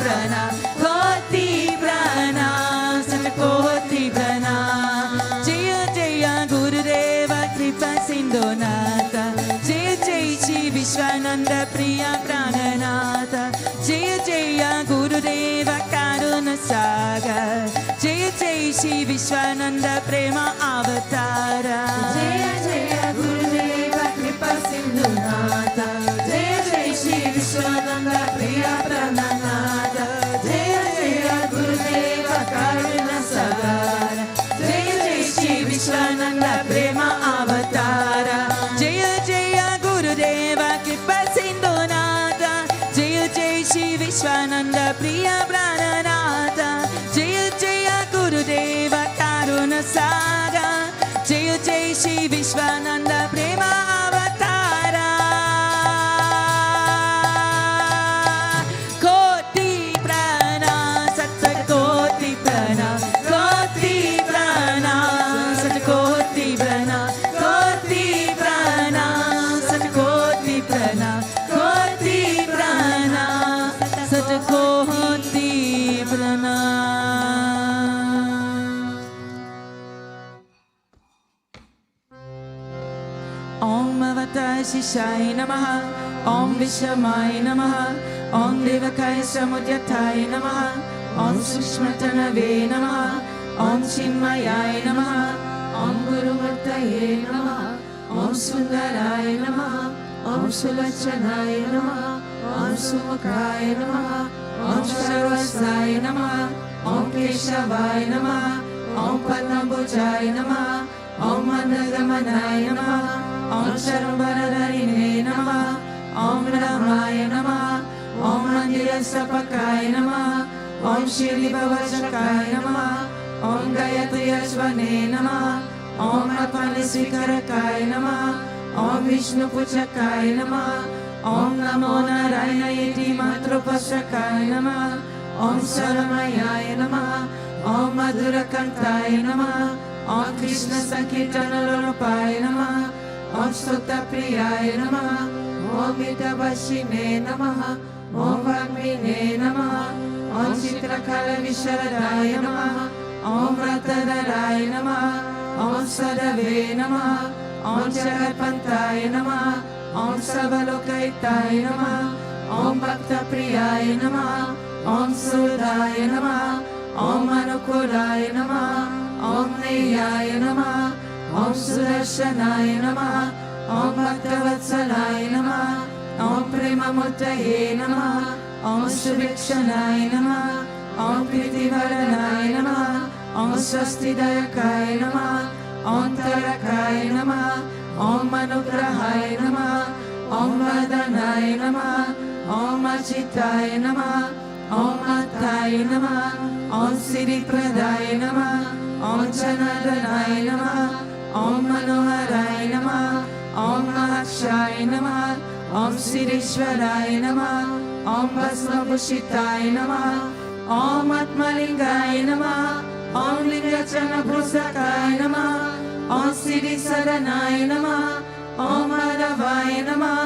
प्रणाम, कोटि प्रणाम, सत कोटि प्रणाम। जय जय गुरुदेव कृपा सिंधुनाथ, जय जय श्री विश्वानंद प्रिय प्राणनाथ, जय जय गुरुदेव करुण सागर, जय जय श्री विश्वानंद प्रेम अवतार। जय जय गुरुदेव कृपा सिंधुनाथ, जय जय श्री विश्वानंद प्रिय प्राणनाथ, जय जय गुरुदेव करुण सागर, जय जय श्री विश्वानंद प्रेम अवतार। जय जय गुरुदेव कृपा सिंधुनाथ, जय जय श्री विश्वानंद प्रिय प्राणनाथ, जय जय गुरुदेव करुण सागर, जय जय श्री विश्वानंद प्रेम अवतार। कोटि प्रणाम, सत कोटि प्रणाम, कोटि प्रणाम, सत कोटि प्रणाम, कोटि प्रणाम, सत कोटि प्रणाम, कोटि प्रणाम, सत कोटि प्रणाम। ओम अवतार शिशाय नमः, ओम विश्वमाय नमः, ओम देवकाय समुद्यताय नमः, ओम सूक्ष्मतनवे नमः, ओम चिन्मयाय नमः, ओम गुरुमूर्तये नमः, ओम सुंदराय नमः, ओम सुलोचनाय नमः, ओम सुमुखाय नमः, ओम सर्वस्वाय नमः, ओम केशवाय नमः, ओम पद्मभुजाय नमः, ओम मंदगमनाय नमः, ओम शर्वरधरिणे नमः, ओम रामाय नमः, ओम मंदिरस्थापकाय नमः, ओम श्रीभवशकाय नमः, ओम गायत्र्यश्वने नमः, ओम अपनिस्वीकारकाय नमः, ओम विष्णुपूजकाय नमः, ओम नमो नारायणेति मातृपश्यकाय नमः, ओम सरमयाय नमः, ओम मधुरकंठाय नमः, ओम कृष्ण संकीर्तनरूपाय नमः, ओम स्तुतप्रियाय नमः, ओम मितवशिने नमः, ओम वाग्मिने नमः, ओम चित्रकलाविशारदाय नमः, ओम व्रतधराय नमः, ओम सदवे नमः, ओम जगत्पन्थाय नमः, ओम सर्वलोकहिताय नमः, ओम भक्तप्रियाय नमः, ओम सुहृदाय नमः, ओम अनुकूलाय नमः, ओम नेयाय नमः, ओम सुदर्शनाय नमः, ओम भक्तवत्सलाय नमः, ओम प्रेममूर्तये नमः, ओम सुभिक्षणाय नमः, ओम प्रीतिवरणाय नमः, ओम स्वस्तिदायकाय नमः, ओम तारकाय नमः, ओम अनुग्रहाय नमः, ओम वदनाय नमः, ओम अचिताय नमः, ओम अत्ताय नमः, ओम श्रीप्रदाय नमः, ओम जनार्दनाय नमः, ओम मनोहराय नमः, ओम महर्षाय नमः, ओम श्रीश्वराय नमः, ओम भस्मभूषिताय नमः, ओम आत्मलिंगाय नमः, ओम लिंगचनभूषकाय नमः, ओम श्रीशरणाय नमः, ओम माधवाय नमः,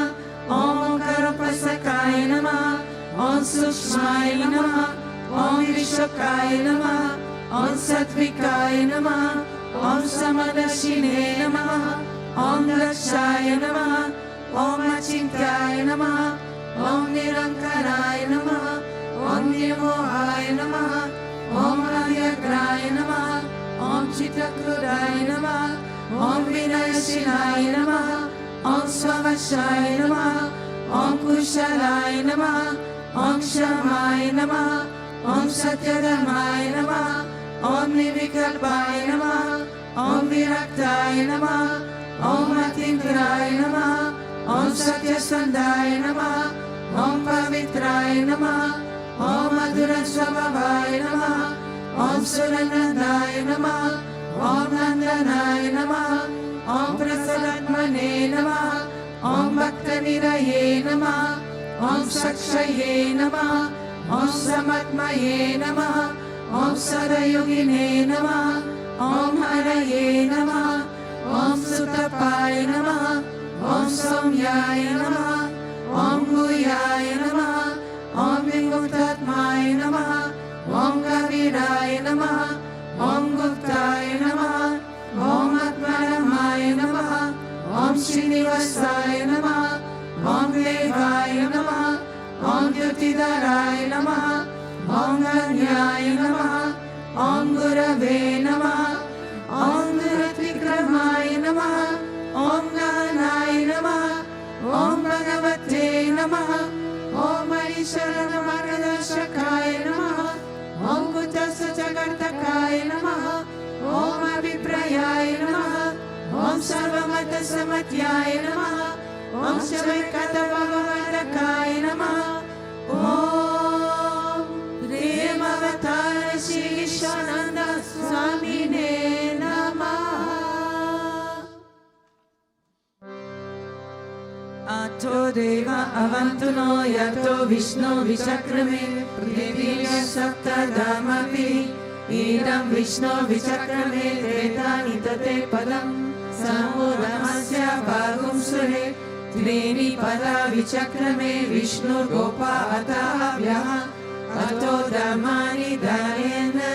ओम ओंकारोपासकाय नमः, ओम सूक्ष्माय नमः, ओम विश्वकाय नमः, ओम सात्विकाय नमः, ओम समदर्शिने नमः, ओम दक्षाय नमः, ओम अचिन्त्याय नमः, ओम निरंकाराय नमः, ओम निर्मोहाय नमः, ओम अव्यग्राय नमः, ओम चित्रक्रूराय नमः, ओम विनयशीलाय नमः, ओम स्ववशाय नमः, ओम कुशलाय नमः, ओम क्षमाय नमः, ओम सत्यधर्माय नमः, ओम निर्विकल्पाय नमः, ओम विरक्ताय नमः, ओम अतीन्द्राय नमः, ओम सत्यसंधाय नमः, ओम पवित्राय नमः, ओम मधुरस्वभावाय नमः, ओम सुरनंदाय नमः, ओम नंदनाय नमः, ओम प्रसन्नात्मने नमः, ओम भक्तनिरये नमः, ओम सक्षये नमः, ओम समात्मये नमः, ओम सदयोगिने नमः, ओम हरये नमः, ओम सुतपाय नमः, ओम सौम्याय नमः, ओम गुह्याय नमः, ओम विमुक्तात्माय Om Kaviraya Namaha, Om Guptaya Namaha, Om Atmaramaya Namaha, Om Srinivasaya Namaha, Om Devaya Namaha, Om Jyotidaraya Namaha, Om Ganyaya Namaha, Om Gurave Namaha, Om Gurutvikramaya Namaha, Om Gahanaya Namaha, Om Bhagavate Namaha, Om Arisharana Margadashakaya Namaha, Om Kutasya Jagartakaya Namaha, Om Abhiprayaya Namaha, Om Sarvamata Samatyaya Namaha, Om Shavakata Bhagavadakaya Namaha, Om Premavatara Sri Vishwananda Swamine Namaha. Ato Deva Avantuno Yato Vishnu Vichakrame Prithivya Sapta Dharmapi Idam Vishnu Vichakrame Tretani Tate Padam Samuramasya Bhagum Sure Treni Pada Vichakrame Vishnu Gopa Atavyaha Ato Dharmani Dharena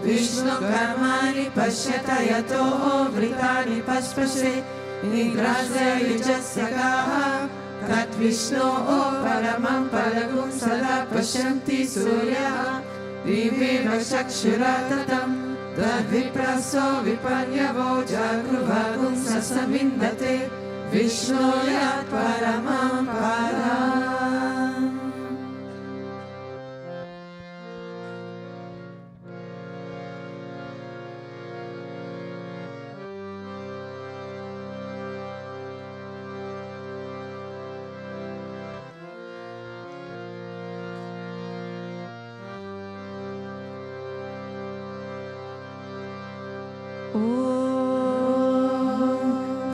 Vishnu Karmani Pashyata Yato Vritani Paspase Nigrasya Yujasyagaha Tat Vishnu Paramam Palagum Sada Pashyanti Surya Diveva Chakshuratatam Tad Vipraso Vipanyavo Jagrubhagum Sasamindate Vishnu Yat Paramam Param.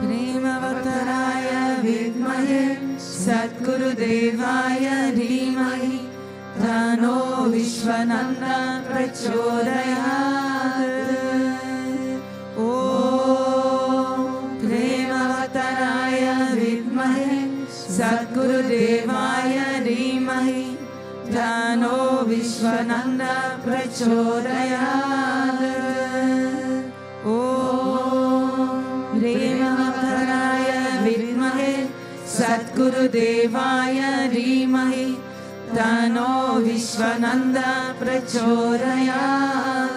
Premavattaraya vidmahe Satgurudevaya dhimahi Tano Vishwananda prachodayat. Om Premavattaraya vidmahe Satgurudevaya dhimahi Tano Vishwananda prachodayat. Premavattaraya vidmahe Satgurudevaya dhimahi Tano Vishwananda prachodayat.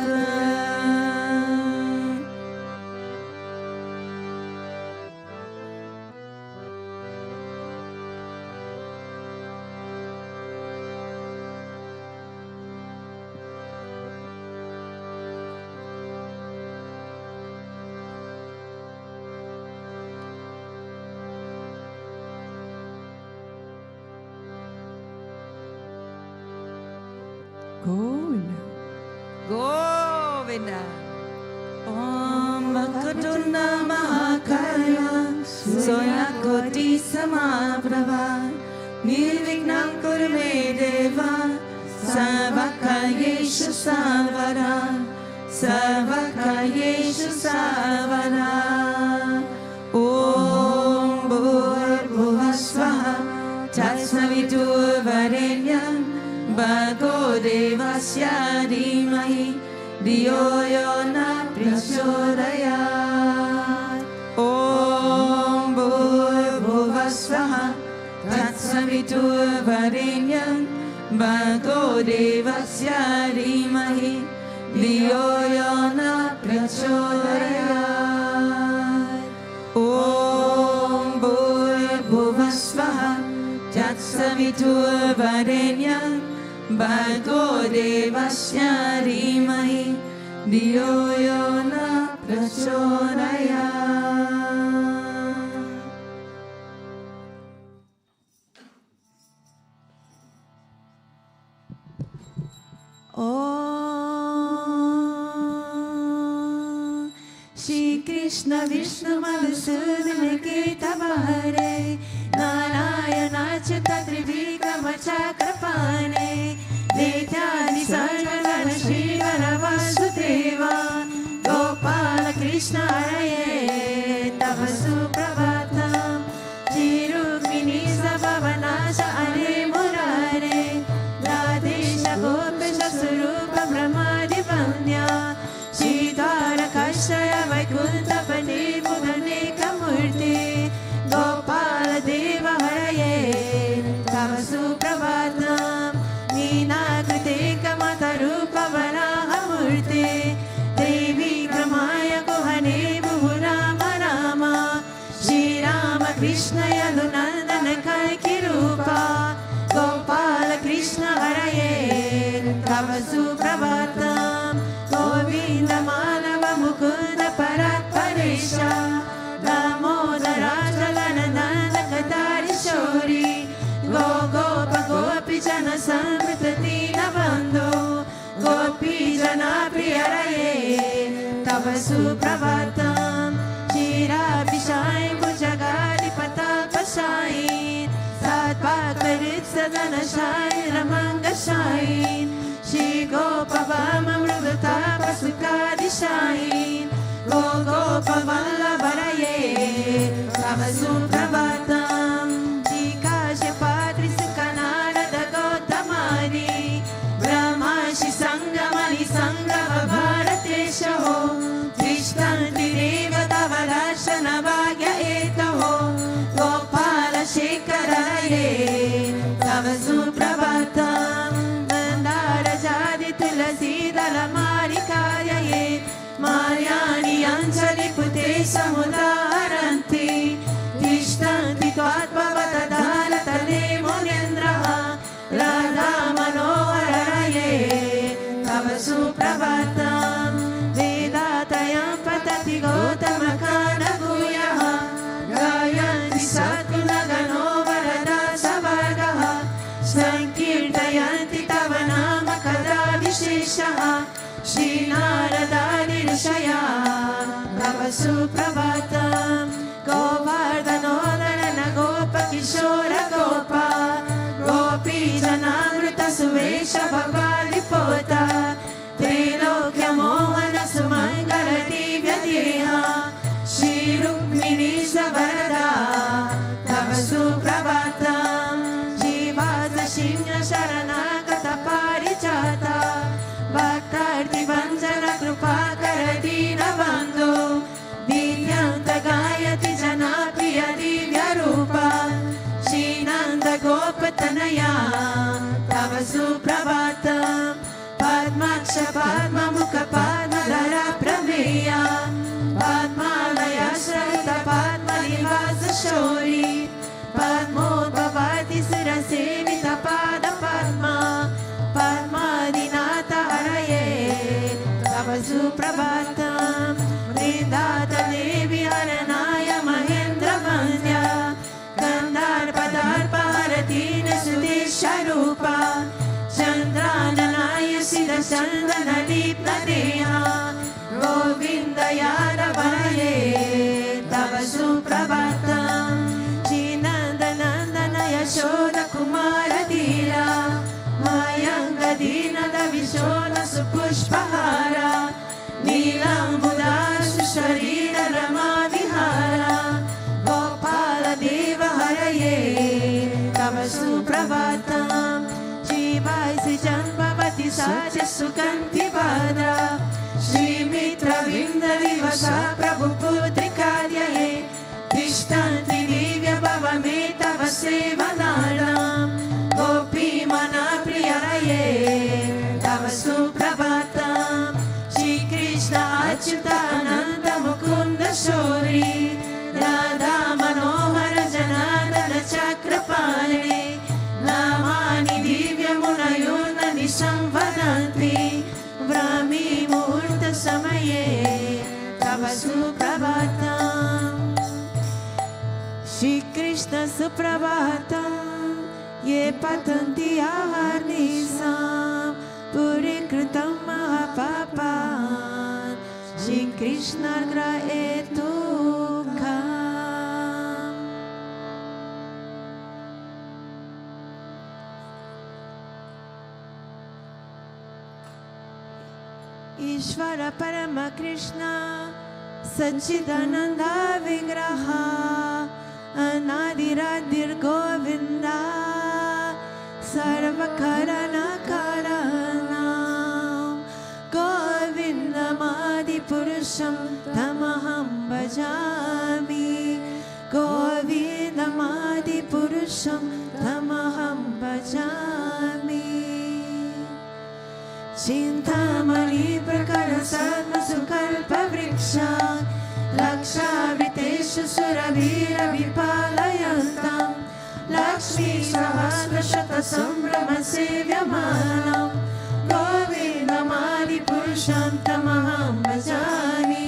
Govinda. Om Vakatunda Mahakaya Soyakoti Samaprabha Nirvignam Kurume Deva Sarvakayeshu Sarvara Sarvakayeshu Sarvara. Om Bhurbhuvasvaha Tatsmaviturvarenyam Bhargo Devasya Dhimahi Dhiyo Yo Na Prachodayat. Om Bhurbhuvasvaha Tatsaviturvarenyam Bhargo Devasya Dhimahi Dhiyo Yo Na Prachodayat. Om Bhurbhuvasvaha Tatsaviturvarenyam Bhargo Devasya Dhimahi Dhiyo Yo Na Prachodayat. Om Shri Krishna Vishnu Madhusudana Kirtabhare Narayana Chita Trivikama Chakrapane Deityani Sarvagana Shri Vasudeva Gopala Krishna Hare Tava Suprabhatam Shri Rukmini Sabhavanasa Hare Murare Radhe Gopesh स्वरूप ब्रह्मादिवन्द्या श्रीद्वारकाश्रय वैकुण्ठपते बुधनेकमूर्ते गोपाल देव हरये तव सुप्रभातम् मीनाकृते कमतरूप वराहमूर्ते देवी क्रमाय गुहने राम राम श्रीराम कृष्ण यदुनन्दन कल्कि रूपा गोपाल कृष्ण हरये तव सुप्रभातम् गोविन्द मानव मुकुन्द परात्परेश दामोदराजगणनन्द कटारि शौरि गो गोप गोपी जन संवृत दीनबन्धो गोपी जना प्रिय हरये तव सुप्रभातम् क्षीराभिषाय भुजगाधिपतापशाय सात्पाकरित्सदनशाय रमङ्गशाय श्रीगोपवाममृदुतापसुखादिशाय गो गोपवल्लभरये तव सुप्रभातम् श्रीकाश्यपात्रिसुखनारद गौतमानि ब्रह्मर्षि सङ्गमणि सङ्गम भारतेशो तिष्ठन्ति देव तव दर्शन भाग्य हेतवो गोपाल शेखर हरे तव सुप्रभातम् मन्दारजाति तुलसी दलमालिकायै मार्याणि अञ्जलि पुते समुदाहरन्ति तिष्ठन्ति त्वात्मवतदालतले मुनीन्द्रः राधा मनोहर हरे तव सुप्रभातम् वेदातयं पतति गौतमकानगूयः गायन्ति सद्गुणगणो वरदा सवर्गः सङ्कीर्तयन्ति तव नाम कदा विशेषः श्रीनारदादि ऋषयः तव सुप्रभातम् गोवर्धनोदरन गोपकिशोर गोपा गोपी जनामृत सुवेश भगवादिपोता त्रैलोक्यमोहन सुमङ्गल दिव्य देहा श्रीरुक्मिणी सवरदा तव सुप्रभातम् जीवास सिंह शरणागत पारिजाता भक्तार्तिभञ्जन कृपाकर दीनबन्धो दिव्यन्त गायति जनाप्रिय दिव्यरूपा श्रीनन्द गोपतनया तव सुप्रभातम् पद्माक्ष पद्ममुख पद्मधर प्रमेया पद्मालय श्रवित पद्मनिवास शौरी पद्मोद्भवति सुरसेवित पाद पद्मा पद्मादिनाथ हरये तव सुप्रभातम् वृन्दात देवी हरनाय महेन्द्र वन्द्या गन्धार्पदार्प हरतीन सुदेशरूपा चन्द्राननाय सिरचन्दन दीप्तदेहा गोविन्द यादव हरये तव सुप्रभातम् श्रीनन्दनन्दन यशोद कुमार धीरा मायङ्ग दीनद विशोद सुपुष्पहारा नीलाम्बुदाशु शरीर रमा विहारा गोपाल देव हरये तव सुप्रभातम् श्रीवासि जन्मवति साच सुगन्धि भद्रा श्रीमित्रविन्द विवसा प्रभुपुत्रिकार्यये तिष्ठन्ति दिव्य भवमे तव सेवनानाम् गोपी मना प्रिय हरये तव सुप्रभातम् श्रीकृष्ण अच्युतानन्द मुकुन्द शौरी राधा मनोहर जनार्दन चक्रपाणे नामानि दिव्यमुनयो न निशं वदन्ति ब्राह्मी मुहूर्त समये तव सुप्रभातम् श्रीकृष्ण सुप्रभातम् ये पतन्ति अहर्निशाम् पुरीकृतं महापापान् श्रीकृष्णार्ग्रहेतु ईश्वर परम कृष्ण सच्चिदानंद विग्रह अनादिरादिर्गोविन्द सर्वकारण कारण पुरुषं तमहं भजामि चिन्तामणि प्रकरसर्वसुकल्पवृक्षा लक्षावृतेषु सुरवीरविपालयन्तं लक्ष्मीसहस्रशतसम्भ्रमसेव्यमानं गोविन्दमादिपुरुषं तमहं भजामि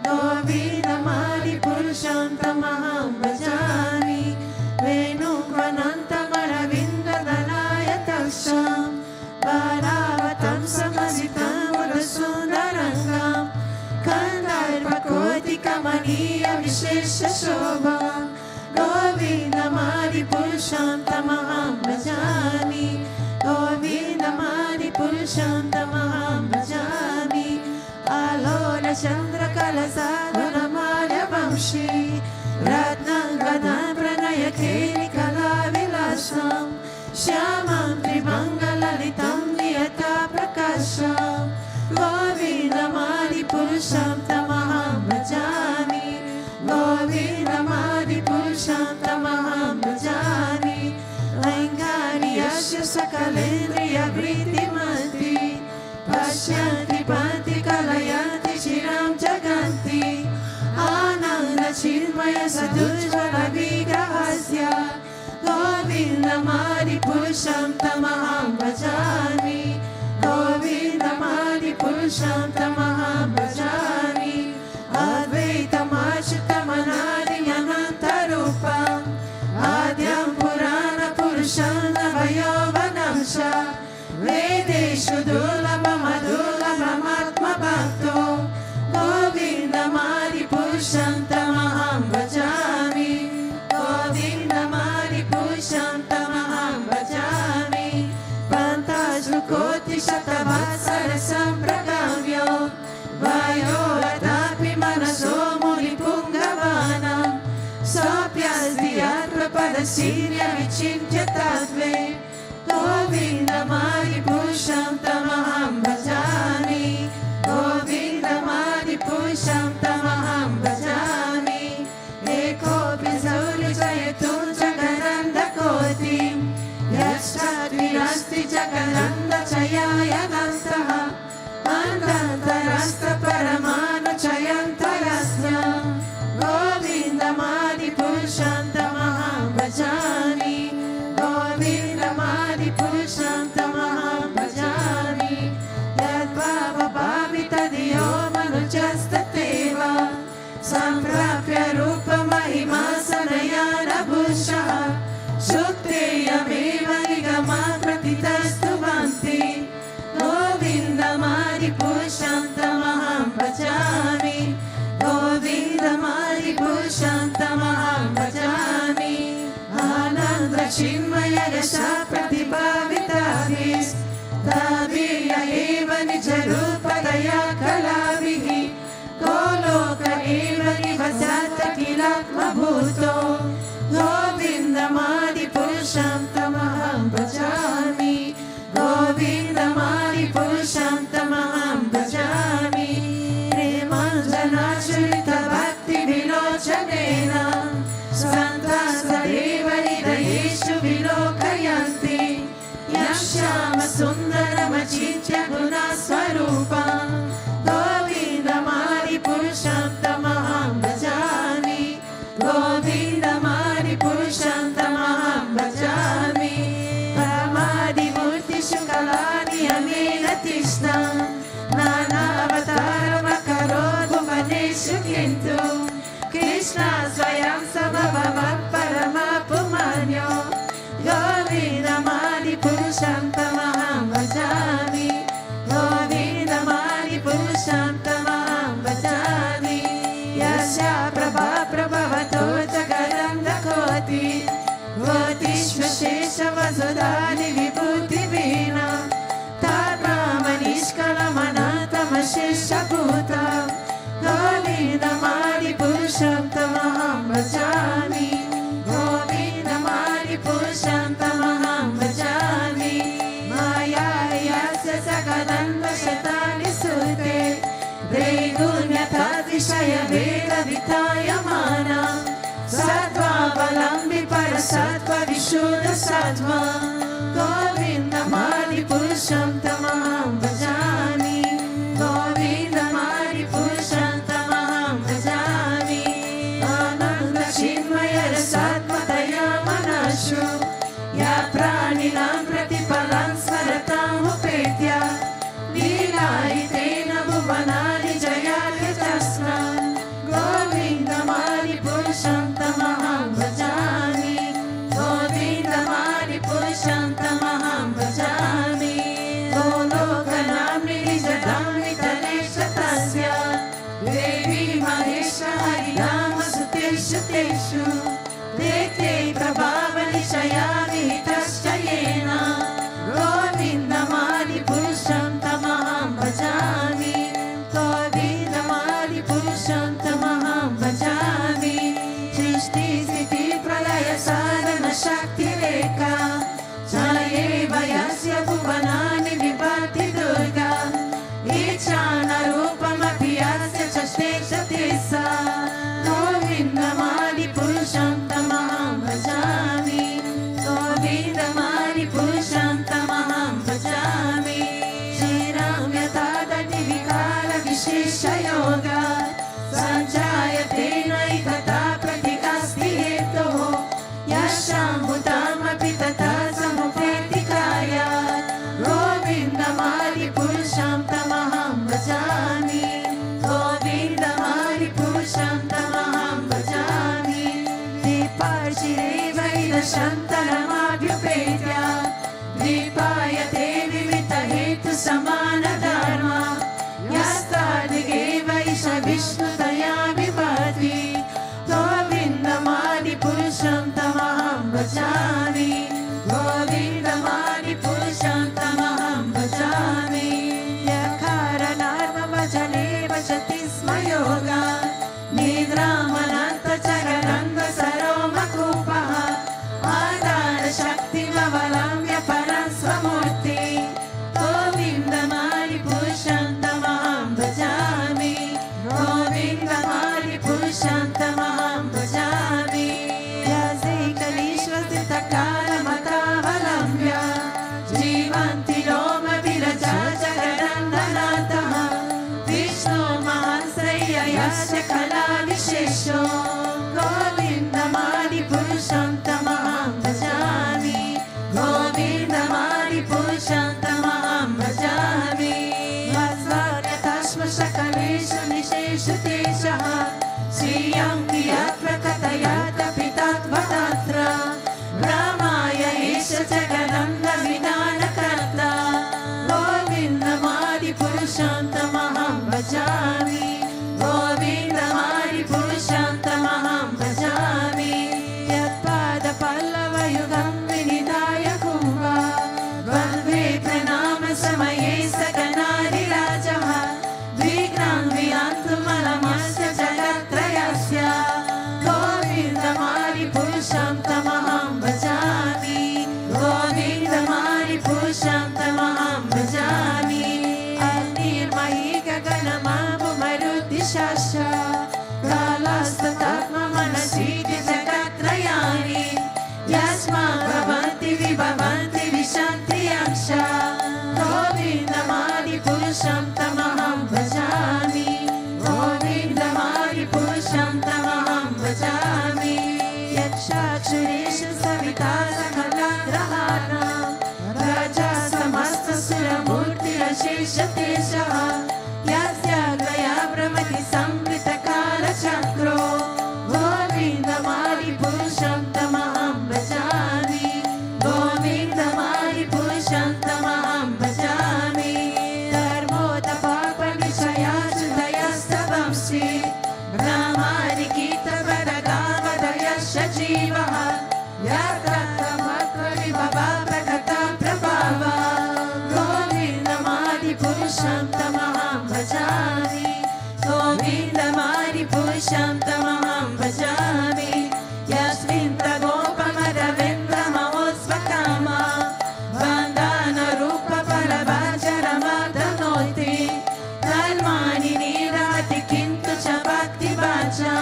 गोविन्दमादिपुरुषं तमहं भजामि वेणुक्वनन्तमरविन्ददलायतक्षं बालावतं समसितं वरसुन्दरङ्गं कन्दर्पकोटिकमनीयविशेषशोभां गोविन्दमादिपुरुषं तमहं भजामि गोविन्दमादिपुरुषं तमहं भजामि आलोलचन्द्रकलसाधुनमाल्यवंशी रत्नाङ्गदं प्रणयकेलिकलाविलासं श्यामं त्रिमङ्गललितं नियताप्रकाशं गोविन्दमादिपुरुषं तमहं भजामि गोविन्दमादिपुरुषं तमहं भजामि लैङ्गार्यस्य सकलेन्द्रियवृत्तिमन्ति पश्यन्ति पान्ति कलयन्ति चिरं जगन्ति आनन्दचिन्मय सदुज्ज्वलविग्रहस्य गोविन्दमादिपुरुषं तमहं भजामि गोविन्दमादिपुरुषं तमहं भजामि अद्वैतमाच्युतमनादिमनन्तरूपम् आद्यं पुराणपुरुषं नवयौवनं च वेदेषु दुर्लभमधुर्लभमात्मभक्तो गोविन्दमादिपुरुषं तमहं भजामि गोविन्दमादिपुरुषं तमहं भजामि पन्ताशुकोटिशतवत्सरसम्प्रगाम्यो वयोरथापि मनसो मुनिपुङ्गवानं सोऽप्यस्ति यत्प्रपदशीर्यविचिन्त्य तद्वे गोविन्दमादिपुरुषं तमहं भजामि गोविन्दमादिपुरुषं तमहं भजामि एकोऽपि सौर्यजयतु जगदन्तकोटिं यश्चाद्विरस्ति जगदन्तचयायनन्तः अनन्तरस्तपरमाणुचयन्तरस्यं गोविन्दमादिपुरुषं तमहं भजामि गोविन्दमादिपुरुषं तमहं भजामि यद्भावभावितधियो मनुजस्तथैव सम्प्राप्य रूपमहिमा सनयानभूषः शुक्तेयमेव निगमान् प्रतितस्तुवन्ति गोविन्दमादिपुरुषं तमहं भजामि गोविन्दमादिपुरुषं तमहं भजामि आनन्दचिन्मय यशा प्रतिभाविताभिस्ताभिर्य एव निजरूपतया कलाभिः को लोक एव निवसत किलात्मभूतो गोविन्दमादिपुरुषं तमहं भजामि गोविन्दमादिपुरुषं तमहं भजामि प्रेमाञ्जनाश्रितभक्तिविलोचनेन सन्ताः सदैव हृदयेषु विलोकयन्ति यश्यामसुन्दरमचिन्त्य गुणस्वरूपं गोविन्दमादिपुरुषं तमहं भजामि गोविन्दमादिपुरुषं तमहं भजामि परमादिमूर्तिषु कलानियमेन तिष्ठन् नानावतारमकरोत् भुवनेषु किन्तु कृष्णः स्वयं समभवत् परमपुमान्यो गोविन्दमादिपुरुषं तमहं भजामि गोविन्दमादिपुरुषं तमहं भजामि यस्या प्रभा प्रभवतो जगदन्तकोटि कोटिष्वशेषवसुधादिविभूतिवीना तात्मामनिष्कलमनन्तमशेषभूतं गोविन्दमादिपुरुषं तमहं भजामि गोविन्दमादिपुरुषं तमहं भजामि मायास्य सकलन्वशतानि सुते त्रैगुण्यथातिशयभेदवितायमाना Sattva-valambi Parasattva Vishuddha Sattva Govindamadi Purusham Tamaham Bhajami Govindamadi Purusham Tamaham Bhajami Ananda Chinmaya Rasatmataya Manashu Ya Praninam Pratipalam Svaratam Upetya Leelaitena Bhuvanani Jayati Tasna Govindamadi Purusham Tamaham Bhajami Govindamadi Purusham Tamaham Bhajami Golokanam Nirijadam Vitalesha Tasya Devi Mahesha Harinama Suteshu Teshu Te Prabhava Nishayami Hitaschayena Govindamadi Purusham Tamaham Bhajami Govindamadi Purusham Tamaham Bhajami Shrishti Sthiti Pralaya Sadhana Shakti Rekha Jalaye Vayasya Bhuvanani Vibhati Durga Ichana Rupamapi Asya Chashtesha Tesa Govindamadi Purusham Tamaham Bhajami Govindamadi Purusham Tamaham Bhajami Shri Ram Yatadati Vikala Vishesha Yoga Sanjayate Naikata Pratikasti Hetoho Yasham Bhutamapi Tata Samupeti Kaya Govindamadi Purusham Tamaham Bhajami Govindamadi Purusham Tamaham Bhajami Viparchire Vaida Shantaramabhyupetya Vipayate Vimita Hetu Samana Dharma Yastadige Vaisha Vishnu Tayami Bhati Govindamadi Purusham Tamaham Bhajami Govindamadi Purusham Tamaham Bhajami Yakaranarma Bhajane Bhajati Smayoga Nidramananta Charananga Saroma Kupaha Adana Shakti Mavalamya Paransvamurti Govindamadi Purusham Tamaham Bhajami Govindamadi Purusham Tamaham Bhajami Yasekalishvasita Kala Matavalamya Jivanti Roma Viraja Jagarandhanataha Vishnu Mahasraya Yasya Kala Vishesho Govindamadi Purusham Tamaham Bhajami Govindamadi Purusham Tamaham Bhajami Vasvarya Tashma Shakaleshu Nisheshu Teshaha Sriyam Diyatra Katayata Pitatva Tatra Brahmaya Esha Jagananda Vidana Karta Govindamadi Purusham Tamaham Bhajami Govindamadi Purusham Tamaham Bhajami Yatpada Pallava Yugam Vinidaya Kumbha Vandve Pranama Samaye Sakanadi Rajaha Vigram Viyantu Malamasya Jagatrayasya Govindamadi Purusham Tamaham Bhajami Govindamadi Purusham Tamaham Bhajami Anirmahi Gaganamamu Maruti Shasha Kalastatma Manasiti Jagatrayani Yasma Bhavanti Vibhavanti Vishanti Yaksha Govindamadi Purusham Tamaham Bhajami Govindamadi Purusham Tamaham Bhajami Yakshakshuresha Savita Sakalagrahana Raja Samasta Suramurti Ashesha Teshaha Yasya Gaya Brahmati Samvita Kala Chakro Govindamadi Purusham Tamaham Bhajami Govindamadi Purusham Tamaham Bhajami Dharmota Papa Vishaya Chudayasta Vamsi Brahmani Kita Varagava Dayasha Jivaha Yatra Matra Vibhava Prakata Prabhava Govindamadi Purusham Tamaham Bhajami Govindamadi Purusham Tamaham Bhajami Yasmin Pragopa Madhavendra Mahosvakama Vandana Rupa Parabhajara Madhanoti Dharmani Nirati Kintu Cha Bhakti Bhaja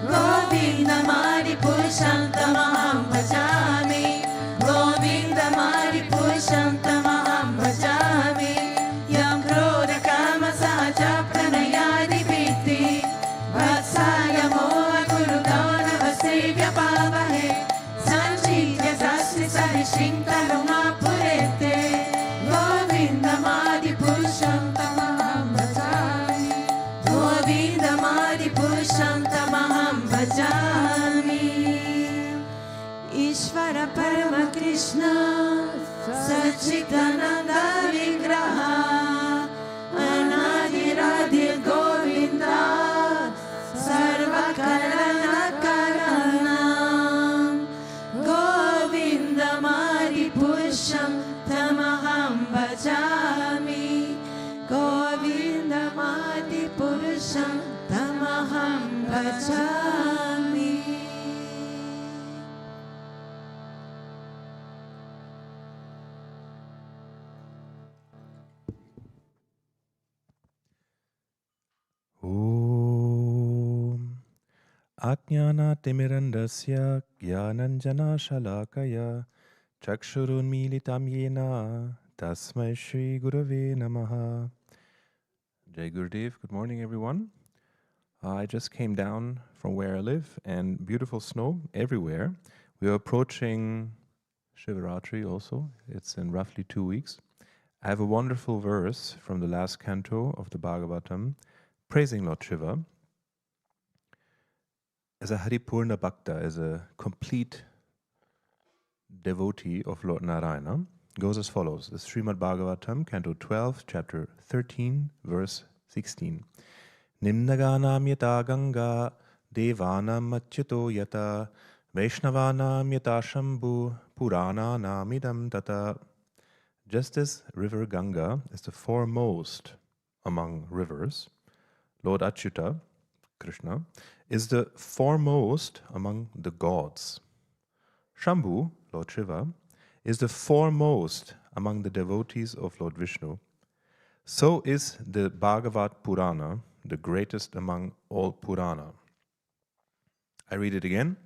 Govinda Govindamari Purusham Tamaham Bhajami, Govindamari Purusham Tamaham Bhajami, Yam Krodha Kama Sahaja Pranayadi Vitti, Vatsaya Moha Guru Gauna Vasevya Pavahe, Sanchitya Sasri Sarishinta Roma Purete, Govindamari Purusham Tamaham Bhajami, Govindamari Purusham Tamaham Bhajami. Ishvara Parama Krishna Sachitananda Vigraha Anadiradir Govinda Sarva Karana Karanam Govinda Mari Purusham Tamaham Bhajami, Govinda Mari Purusham Tamaham Bhajami. Om Ajnana Timirandasya Gyananjana Shalakaya Chakshurun Militam Yena Tasmai Shri Gurave Namaha. Jai Gurudev, good morning everyone. I just came down from where I live and beautiful snow everywhere. We are approaching Shivaratri also. It's in roughly 2 weeks. I have a wonderful verse from the last canto of the Bhagavatam praising Lord Shiva as a Haripurna Bhakta, as a complete devotee of Lord Narayana. Goes as follows. The Srimad Bhagavatam, Canto 12, Chapter 13, Verse 16. Nimnaganam yata ganga devanam achyuto yata vaishnavanam yata shambhu purananam idam tata. Just as river Ganga is the foremost among rivers, Lord Achyuta, Krishna, is the foremost among the gods. Shambhu, Lord Shiva, is the foremost among the devotees of Lord Vishnu. So is the Bhagavat Purana the greatest among all Purana. I read it again.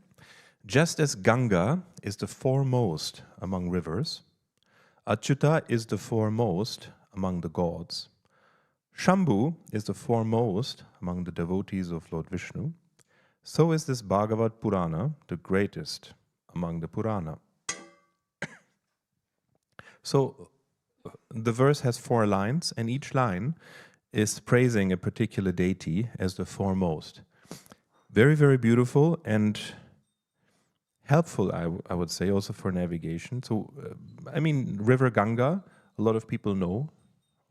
Just as Ganga is the foremost among rivers, Achyuta is the foremost among the gods. Shambhu is the foremost among the devotees of Lord Vishnu. So is this Bhagavat Purana the greatest among the Purana. So the verse has 4 lines, and each line is praising a particular deity as the foremost. Very, very beautiful and helpful, I would say, also for navigation. So, I mean, River Ganga, a lot of people know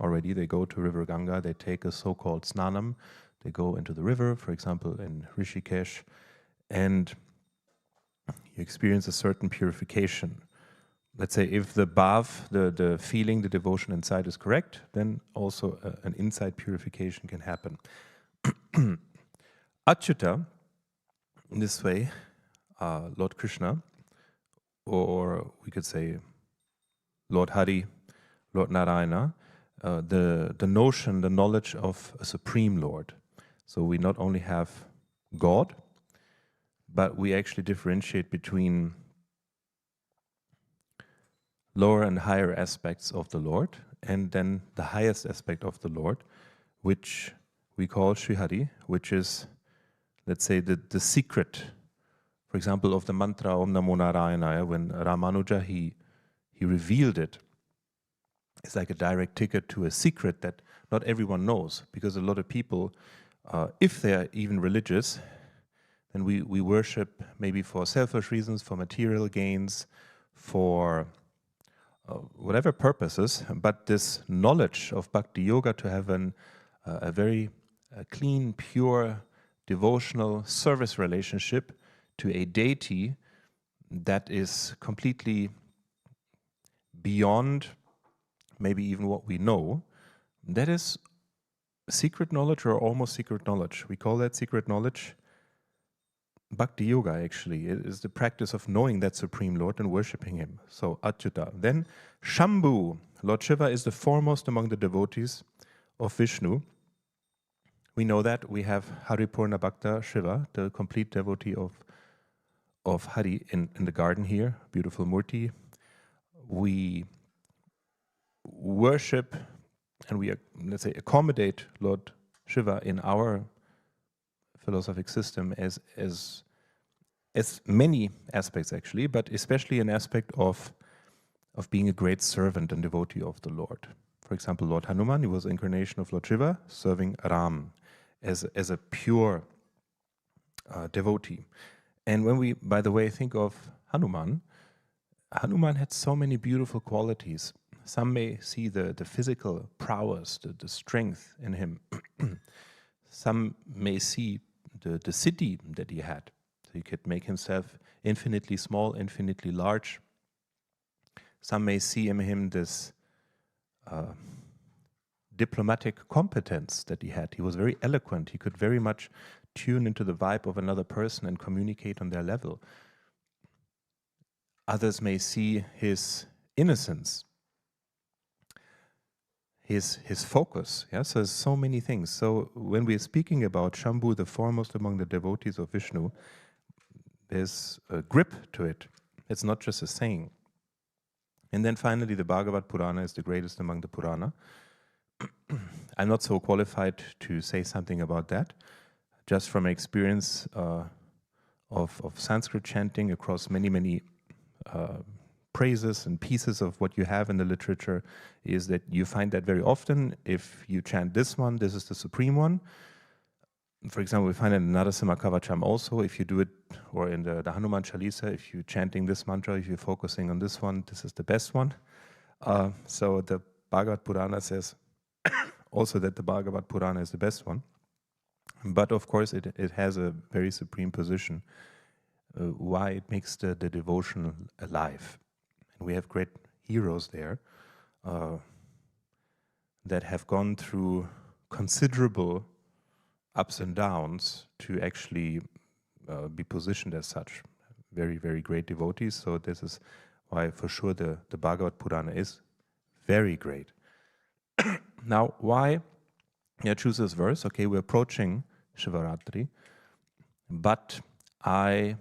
already. They go to River Ganga, they take a so-called snanam, they go into the river, for example, in Rishikesh, and you experience a certain purification. Let's say if the bhav, the feeling, the devotion inside is correct, then also an inside purification can happen. Achyuta, in this way, Lord Krishna, or we could say Lord Hari, Lord Narayana, the notion, the knowledge of a supreme Lord. So we not only have God, but we actually differentiate between lower and higher aspects of the Lord, and then the highest aspect of the Lord, which we call Sri Hari, which is, let's say, the secret, for example, of the mantra Om Namo Narayana. When Ramanuja, he revealed it. It's like a direct ticket to a secret that not everyone knows, because a lot of people, if they are even religious, then we worship maybe for selfish reasons, for material gains, for whatever purposes, but this knowledge of Bhakti Yoga, to have a very clean, pure, devotional service relationship to a deity that is completely beyond maybe even what we know, that is secret knowledge, or almost secret knowledge. We call that secret knowledge Bhakti Yoga, actually. It is the practice of knowing that Supreme Lord and worshipping Him. So, Achyuta. Then, Shambhu. Lord Shiva is the foremost among the devotees of Vishnu. We know that we have Haripurna Bhakta Shiva, the complete devotee of Hari in the garden here, beautiful Murti. We worship and we, let's say, accommodate Lord Shiva in our philosophic system as many aspects actually, but especially an aspect of being a great servant and devotee of the Lord. For example, Lord Hanuman, he was the incarnation of Lord Shiva, serving Ram as a pure devotee. And when we, by the way, think of Hanuman, Hanuman had so many beautiful qualities. Some may see the physical prowess, the strength in him. Some may see the city that he had. So he could make himself infinitely small, infinitely large. Some may see in him this diplomatic competence that he had. He was very eloquent. He could very much tune into the vibe of another person and communicate on their level. Others may see his innocence, his focus. Yeah? So there's so many things. So when we're speaking about Shambhu, the foremost among the devotees of Vishnu, there's a grip to it. It's not just a saying. And then finally, the Bhagavad Purana is the greatest among the Purana. I'm not so qualified to say something about that. Just from experience of Sanskrit chanting across many praises and pieces of what you have in the literature, is that you find that very often, if you chant this one, this is the supreme one. For example, we find it in Narasimha Kavacham also, if you do it, or in the Hanuman Chalisa, if you're chanting this mantra, if you're focusing on this one, this is the best one. So the Bhagavad Purana says also that the Bhagavad Purana is the best one. But of course, it has a very supreme position, why it makes the devotion alive. And we have great heroes there that have gone through considerable ups and downs to actually be positioned as such. Very, very great devotees. So this is why for sure the Bhagavad Purana is very great. Now, why I choose this verse? Okay, we're approaching Shivaratri, but I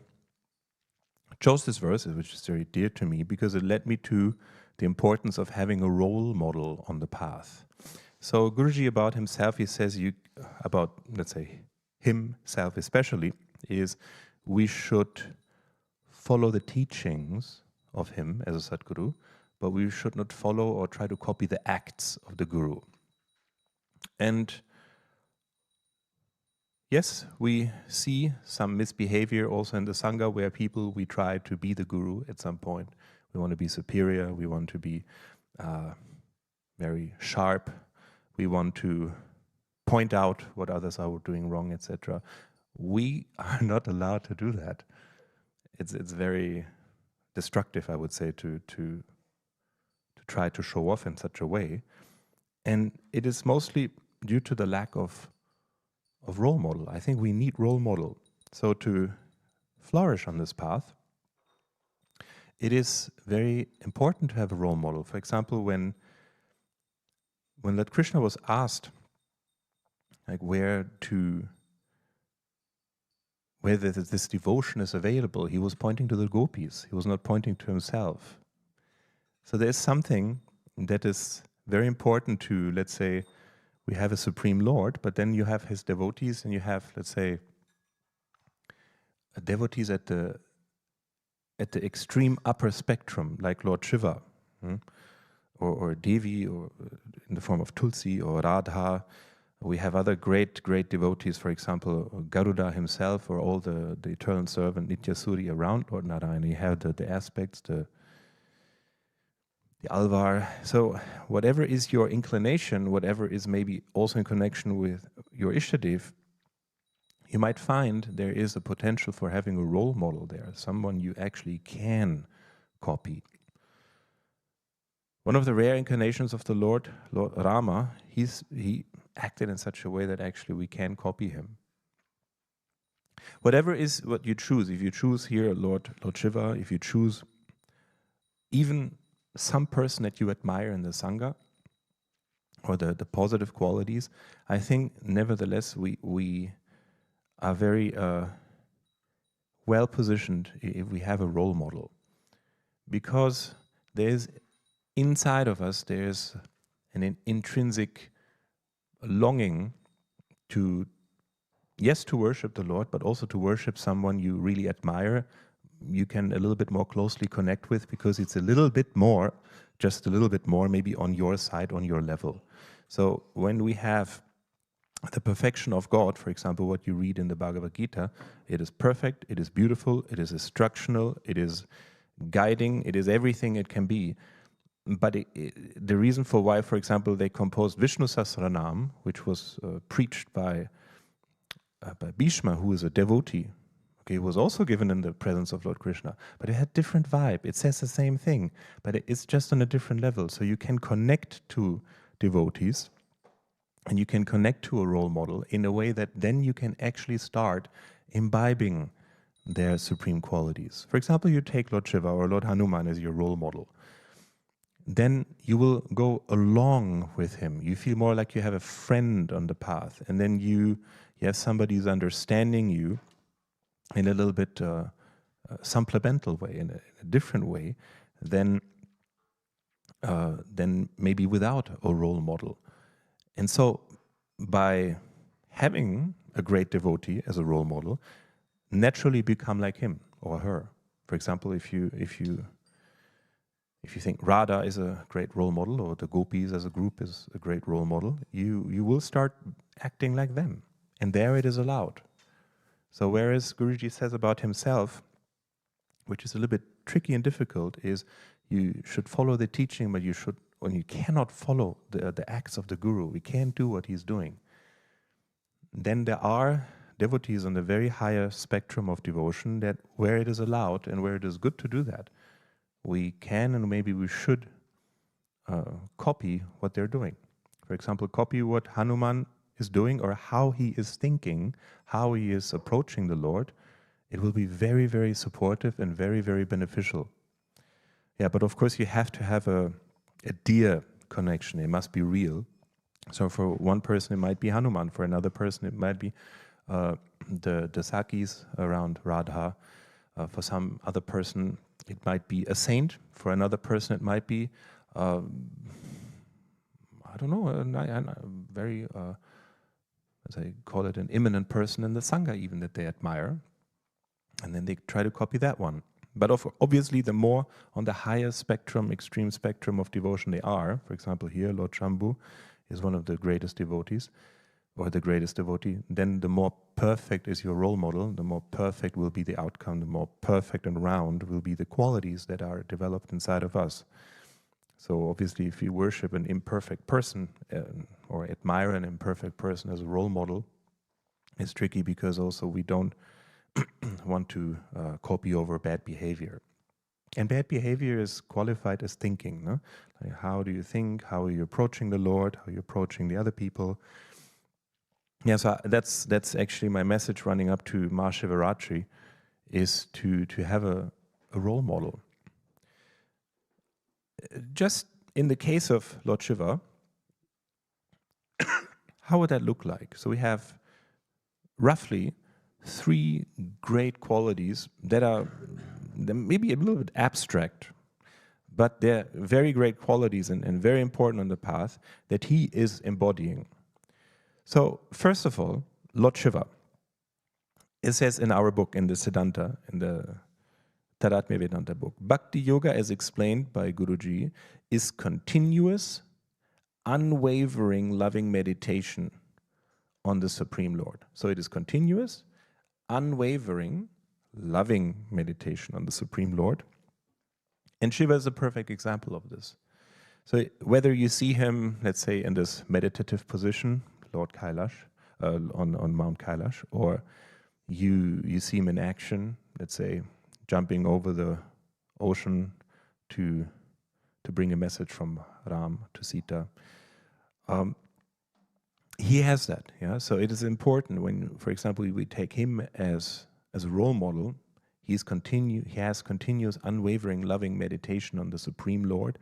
chose this verse, which is very dear to me, because it led me to the importance of having a role model on the path. So Guruji about himself, he says, about, let's say, himself especially, is we should follow the teachings of him as a Sadguru, but we should not follow or try to copy the acts of the Guru. And yes, we see some misbehavior also in the Sangha, where we try to be the Guru at some point. We want to be superior, we want to be very sharp, we want to point out what others are doing wrong, etc. We are not allowed to do that. It's very destructive, I would say, to try to show off in such a way. And it is mostly due to the lack of role model. I think we need role model. So to flourish on this path, it is very important to have a role model. For example, when Lord Krishna was asked like where this devotion is available, he was pointing to the gopis. He was not pointing to himself. So there is something that is very important to, let's say, we have a Supreme Lord, but then you have his devotees, and you have, let's say, devotees at the extreme upper spectrum, like Lord Shiva, or Devi, or in the form of Tulsi or Radha. We have other great devotees, for example, Garuda himself, or all the eternal servant Nityasuri around Lord Narayana. You have the aspects, the Alvar. So whatever is your inclination, whatever is maybe also in connection with your Ishtadev, you might find there is a potential for having a role model there, someone you actually can copy. One of the rare incarnations of the Lord Rama, he acted in such a way that actually we can copy him. Whatever is what you choose, if you choose here Lord Shiva, if you choose even some person that you admire in the Sangha, or the positive qualities, I think nevertheless we are very well positioned if we have a role model, because there's inside of us there's an intrinsic longing to worship the Lord, but also to worship someone you really admire, you can a little bit more closely connect with, because it's a little bit more, just a little bit more, maybe on your side, on your level. So when we have the perfection of God, for example, what you read in the Bhagavad Gita, it is perfect, it is beautiful, it is instructional, it is guiding, it is everything it can be. But the reason for why, for example, they composed Vishnu Sahasranam, which was preached by Bhishma, who is a devotee, okay, was also given in the presence of Lord Krishna, but it had different vibe. It says the same thing, but it's just on a different level. So you can connect to devotees, and you can connect to a role model in a way that then you can actually start imbibing their supreme qualities. For example, you take Lord Shiva or Lord Hanuman as your role model. Then you will go along with him. You feel more like you have a friend on the path, and then you have somebody who's understanding you in a little bit supplemental way, in a different way than maybe without a role model. And so by having a great devotee as a role model, naturally become like him or her. For example, if you think Radha is a great role model, or the gopis as a group is a great role model, you will start acting like them. And there it is allowed. So whereas Guruji says about himself, which is a little bit tricky and difficult, is you should follow the teaching, but you cannot follow the acts of the Guru. We can't do what he's doing. Then there are devotees on the very higher spectrum of devotion that where it is allowed and where it is good to do that, we can and maybe we should copy what they're doing. For example, copy what Hanuman is doing, or how he is thinking, how he is approaching the Lord. It will be very, very supportive and very, very beneficial. Yeah, but of course you have to have a dear connection. It must be real. So for one person it might be Hanuman, for another person it might be the Sakis around Radha. For some other person it might be a saint. For another person it might be, I don't know, a very, as I call it, an eminent person in the Sangha even that they admire. And then they try to copy that one. But obviously the more on the higher spectrum, extreme spectrum of devotion they are, for example here Lord Shambhu is one of the greatest devotees, or the greatest devotee, then the more perfect is your role model, the more perfect will be the outcome, the more perfect and round will be the qualities that are developed inside of us. So obviously if you worship an imperfect person or admire an imperfect person as a role model, it's tricky, because also we don't want to copy over bad behavior. And bad behavior is qualified as thinking. No? Like, how do you think? How are you approaching the Lord? How are you approaching the other people? Yeah, so that's actually my message running up to Mahashivaratri, is to have a role model. Just in the case of Lord Shiva, how would that look like? So we have roughly 3 great qualities that are maybe a little bit abstract, but they're very great qualities and very important on the path that he is embodying. So first of all, Lord Shiva. It says in our book, in the Siddhanta, in the Taratmya Vedanta book, Bhakti Yoga, as explained by Guruji, is continuous, unwavering, loving meditation on the Supreme Lord. So it is continuous, unwavering, loving meditation on the Supreme Lord. And Shiva is a perfect example of this. So whether you see him, let's say, in this meditative position, Lord Kailash, on Mount Kailash, or you see him in action, let's say, jumping over the ocean to bring a message from Ram to Sita. He has that, yeah. So it is important when, for example, we take him as a role model. He has continuous, unwavering, loving meditation on the Supreme Lord,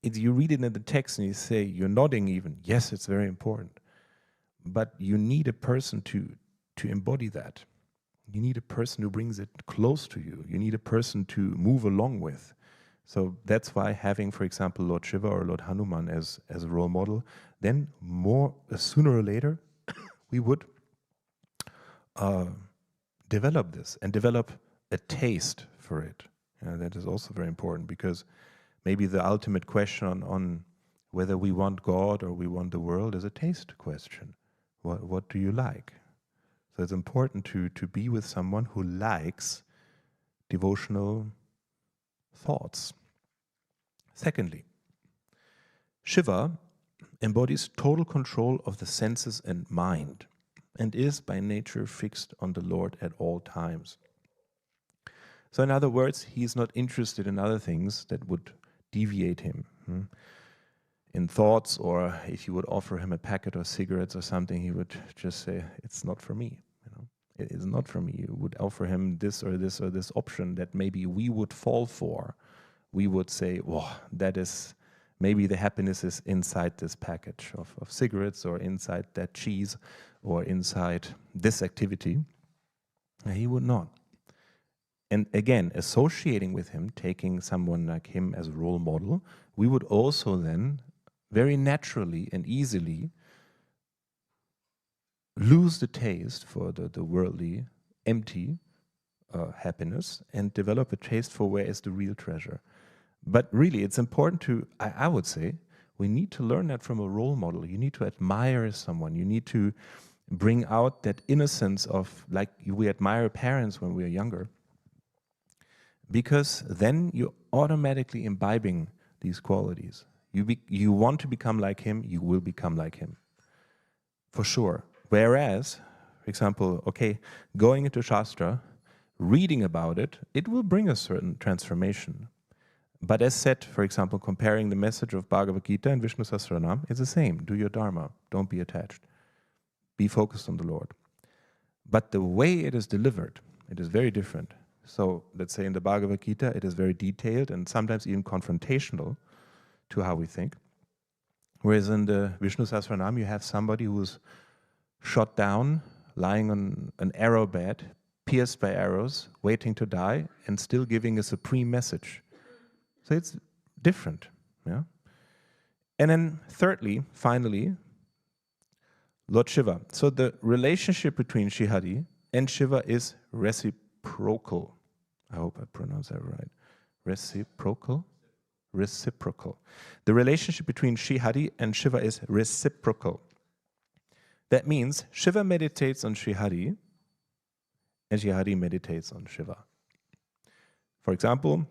you read it in the text and you say, you're nodding even, yes, it's very important. But you need a person to embody that. You need a person who brings it close to you. You need a person to move along with. So that's why having, for example, Lord Shiva or Lord Hanuman as a role model, then sooner or later, we would develop this and develop a taste for it. That is also very important, because maybe the ultimate question on whether we want God or we want the world is a taste question. What do you like? So it's important to be with someone who likes devotional thoughts. Secondly, Shiva embodies total control of the senses and mind, and is by nature fixed on the Lord at all times. So in other words, he is not interested in other things that would deviate him. In thoughts, or if you would offer him a packet of cigarettes or something, he would just say, it's not for me. It is not for me. You would offer him this or this or this option that maybe we would fall for. We would say, well, that is, maybe the happiness is inside this package of cigarettes, or inside that cheese, or inside this activity. He would not. And again, associating with him, taking someone like him as a role model, we would also then very naturally and easily lose the taste for the worldly, empty happiness, and develop a taste for where is the real treasure. But really, it's important to, I would say, we need to learn that from a role model. You need to admire someone. You need to bring out that innocence of, like we admire parents when we are younger, because then you're automatically imbibing these qualities. You want to become like him, you will become like him, for sure. Whereas, for example, okay, going into Shastra, reading about it, it will bring a certain transformation. But as said, for example, comparing the message of Bhagavad Gita and Vishnu Sahasranam, it's the same. Do your dharma, don't be attached. Be focused on the Lord. But the way it is delivered, it is very different. So let's say in the Bhagavad Gita, it is very detailed and sometimes even confrontational to how we think. Whereas in the Vishnu Sahasranam, you have somebody who's shot down, lying on an arrow bed, pierced by arrows, waiting to die, and still giving a supreme message. So it's different. Yeah? And then thirdly, finally, Lord Shiva. So the relationship between Srihari and Shiva is reciprocal. I hope I pronounced that right. Reciprocal? Reciprocal. The relationship between Srihari and Shiva is reciprocal. That means Shiva meditates on Srihari and Srihari meditates on Shiva. For example,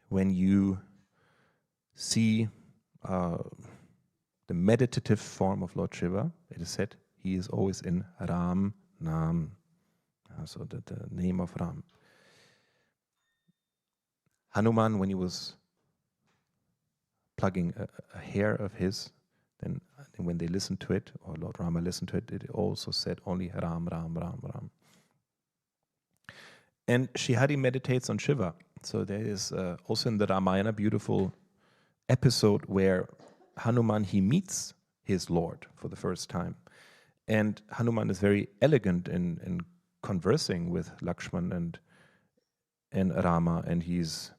when you see the meditative form of Lord Shiva, it is said he is always in Ram Nam, so the name of Ram. Hanuman, when he was plugging a hair of his, then when they listened to it, or Lord Rama listened to it, it also said only Ram, Ram, Ram, Ram. And Srihari meditates on Shiva. So there is also in the Ramayana beautiful episode where Hanuman, he meets his Lord for the first time. And Hanuman is very elegant in conversing with Lakshman and Rama, and he's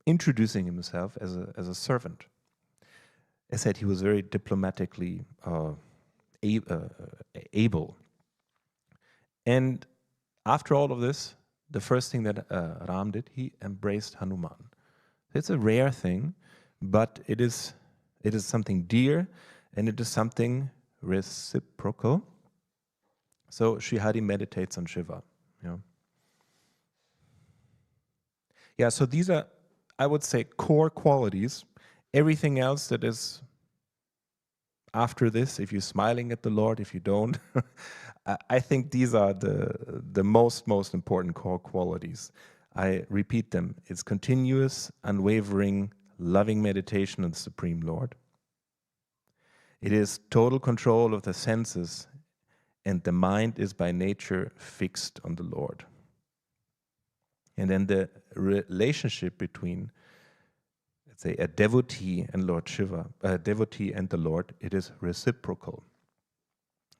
introducing himself as a servant. As said, he was very diplomatically able. And after all of this, the first thing that Ram did, he embraced Hanuman. It's a rare thing, but it is something dear, and it is something reciprocal. So Srihari meditates on Shiva. Yeah, so these are, I would say, core qualities. Everything else that is after this, if you're smiling at the Lord, if you don't, I think these are the most important core qualities. I repeat them. It's continuous, unwavering, loving meditation on the Supreme Lord. It is total control of the senses, and the mind is by nature fixed on the Lord. And then the relationship between say a devotee and Lord Shiva, a devotee and the Lord, it is reciprocal.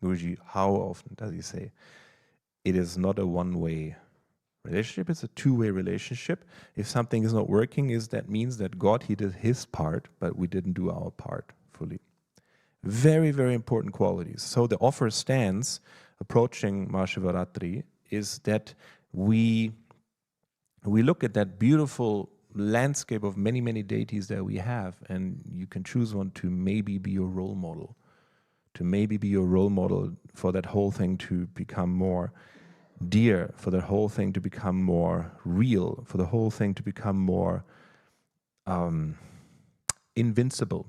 Guruji, how often does he say, it is not a one-way relationship, it's a two-way relationship. If something is not working, that means that God, he did his part, but we didn't do our part fully. Very, very important qualities. So the offer stands approaching Mahashivaratri is that we look at that beautiful landscape of many, many deities that we have, and you can choose one to maybe be your role model, for that whole thing to become more dear, for the whole thing to become more real, for the whole thing to become more invincible.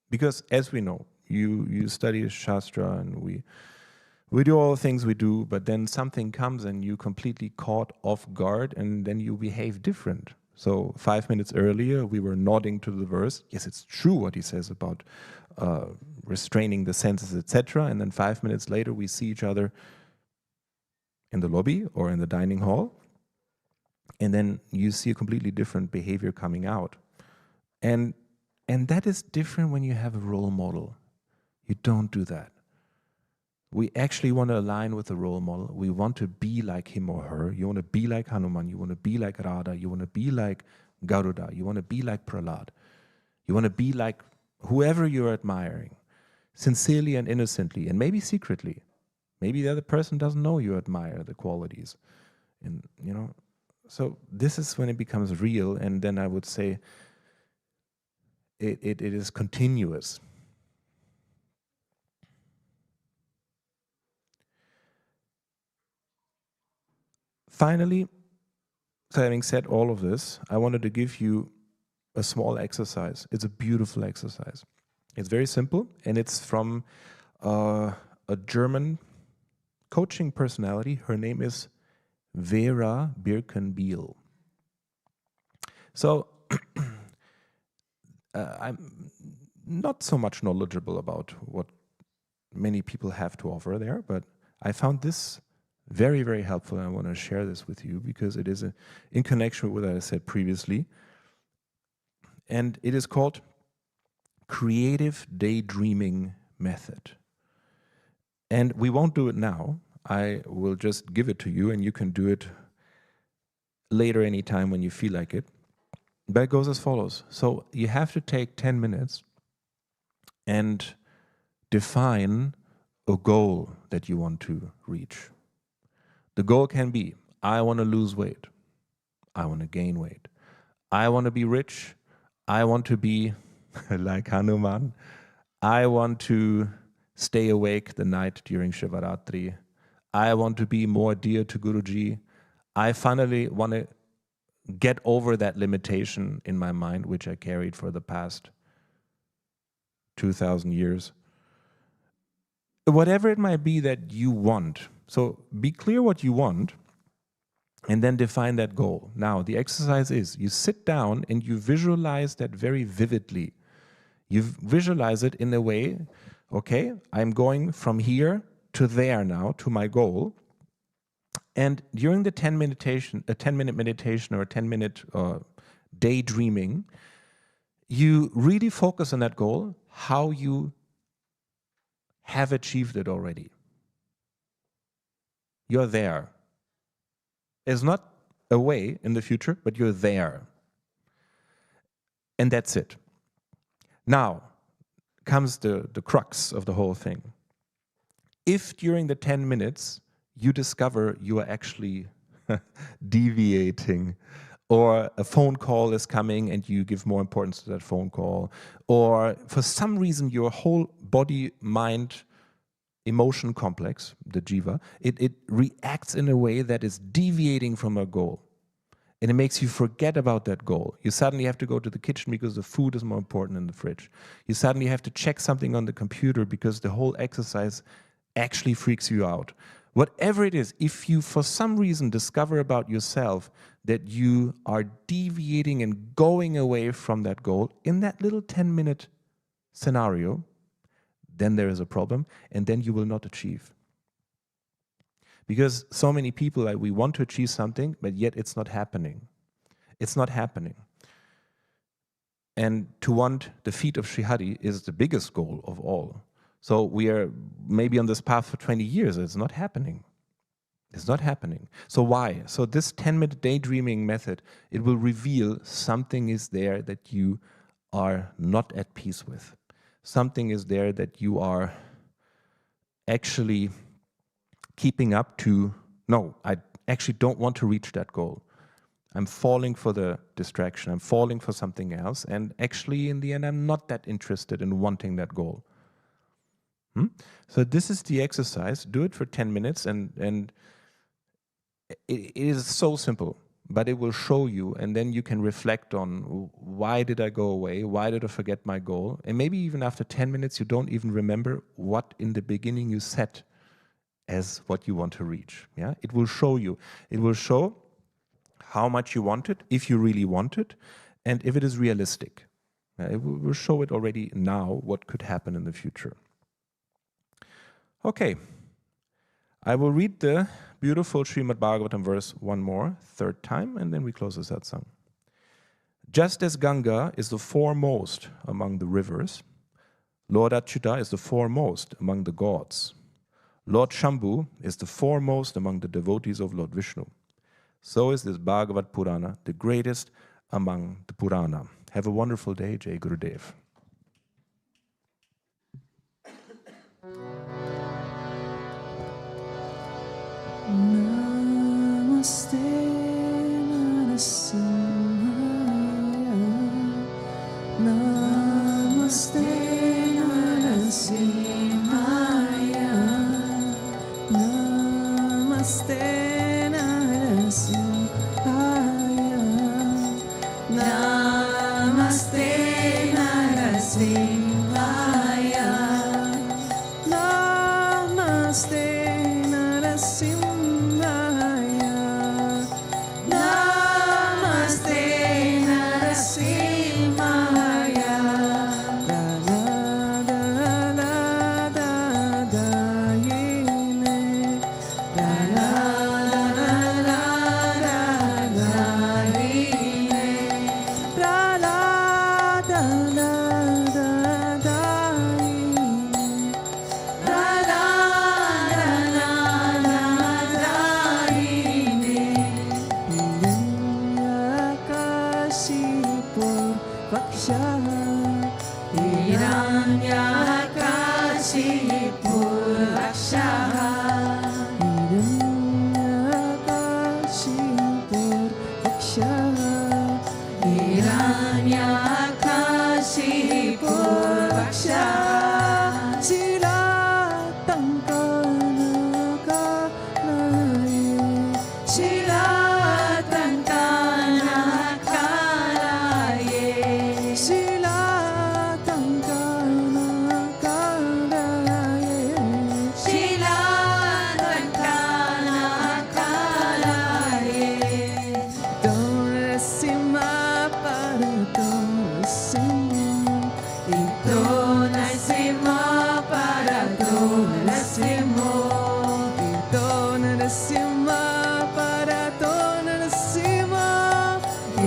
Because as we know, you study Shastra and we do all the things we do, but then something comes and you completely caught off guard and then you behave different. So 5 minutes earlier, we were nodding to the verse. Yes, it's true what he says about restraining the senses, etc. And then 5 minutes later, we see each other in the lobby or in the dining hall. And then you see a completely different behavior coming out. And that is different when you have a role model. You don't do that. We actually want to align with the role model. We want to be like him or her. You want to be like Hanuman. You want to be like Radha. You want to be like Garuda. You want to be like Prahlad. You want to be like whoever you're admiring, sincerely and innocently, and maybe secretly. Maybe the other person doesn't know you admire the qualities. And, you know, so this is when it becomes real, and then I would say it is continuous. Finally, so having said all of this, I wanted to give you a small exercise. It's a beautiful exercise. It's very simple, and it's from a German coaching personality. Her name is Vera Birkenbiel. So I'm not so much knowledgeable about what many people have to offer there, but I found this very, very helpful, and I want to share this with you because it is in connection with what I said previously. And it is called Creative Daydreaming Method. And we won't do it now. I will just give it to you, and you can do it later anytime when you feel like it. But it goes as follows. So you have to take 10 minutes and define a goal that you want to reach. The goal can be, I want to lose weight. I want to gain weight. I want to be rich. I want to be like Hanuman. I want to stay awake the night during Shivaratri. I want to be more dear to Guruji. I finally want to get over that limitation in my mind, which I carried for the past 2,000 years. Whatever it might be that you want. So be clear what you want and then define that goal. Now, the exercise is you sit down and you visualize that very vividly. You visualize it in a way, okay, I'm going from here to there now, to my goal. And during the 10-minute meditation or a 10-minute daydreaming, you really focus on that goal, how you have achieved it already. You're there. It's not a way in the future, but you're there. And that's it. Now comes the crux of the whole thing. If during the 10 minutes you discover you are actually deviating, or a phone call is coming and you give more importance to that phone call, or for some reason your whole body, mind, emotion complex, the jiva, it reacts in a way that is deviating from a goal. And it makes you forget about that goal. You suddenly have to go to the kitchen because the food is more important in the fridge. You suddenly have to check something on the computer because the whole exercise actually freaks you out. Whatever it is, if you for some reason discover about yourself that you are deviating and going away from that goal in that little 10-minute scenario, then there is a problem, and then you will not achieve. Because so many people, like, we want to achieve something, but yet it's not happening. It's not happening. And to want the feet of Sri Hari is the biggest goal of all. So we are maybe on this path for 20 years. It's not happening. It's not happening. So why? So this 10-minute daydreaming method, it will reveal something is there that you are not at peace with. Something is there that you are actually keeping up to, no, I actually don't want to reach that goal. I'm falling for the distraction. I'm falling for something else. And actually, in the end, I'm not that interested in wanting that goal. So this is the exercise. Do it for 10 minutes. And it is so simple, but it will show you. And then you can reflect on, why did I go away? Why did I forget my goal? And maybe even after 10 minutes, you don't even remember what in the beginning you set as what you want to reach. Yeah, it will show you. It will show how much you want it, if you really want it, and if it is realistic. It will show it already now what could happen in the future. Okay, I will read the beautiful Srimad Bhagavatam verse one more, third time, and then we close the satsang. Just as Ganga is the foremost among the rivers, Lord Achyuta is the foremost among the gods. Lord Shambhu is the foremost among the devotees of Lord Vishnu. So is this Bhagavad Purana, the greatest among the Purana. Have a wonderful day, Jai Gurudev. Namaste Narasimhaya. Namaste Narasimhaya. Namaste Narasimhaya. Namaste Narasimhaya. Namaste Narasimhaya. Namaste Narasimhaya. Da da da da da da yene. Da da da da da da yene. Da da da da da da yene. Da da da da da da yene. Hiranyakashipu Vakshaha. Hiranyakashipu Vakshaha. Hiranyakashipu Vakshaha. Hiranyakashipu Vakshaha. Shilatankanakalaye. Shilatankanakalaye. Shilatankanakalaye. Shilatankanakalaye. Dorasima paradorasima. Ito nasima paradorasimo. Ito nasima paradorasimo.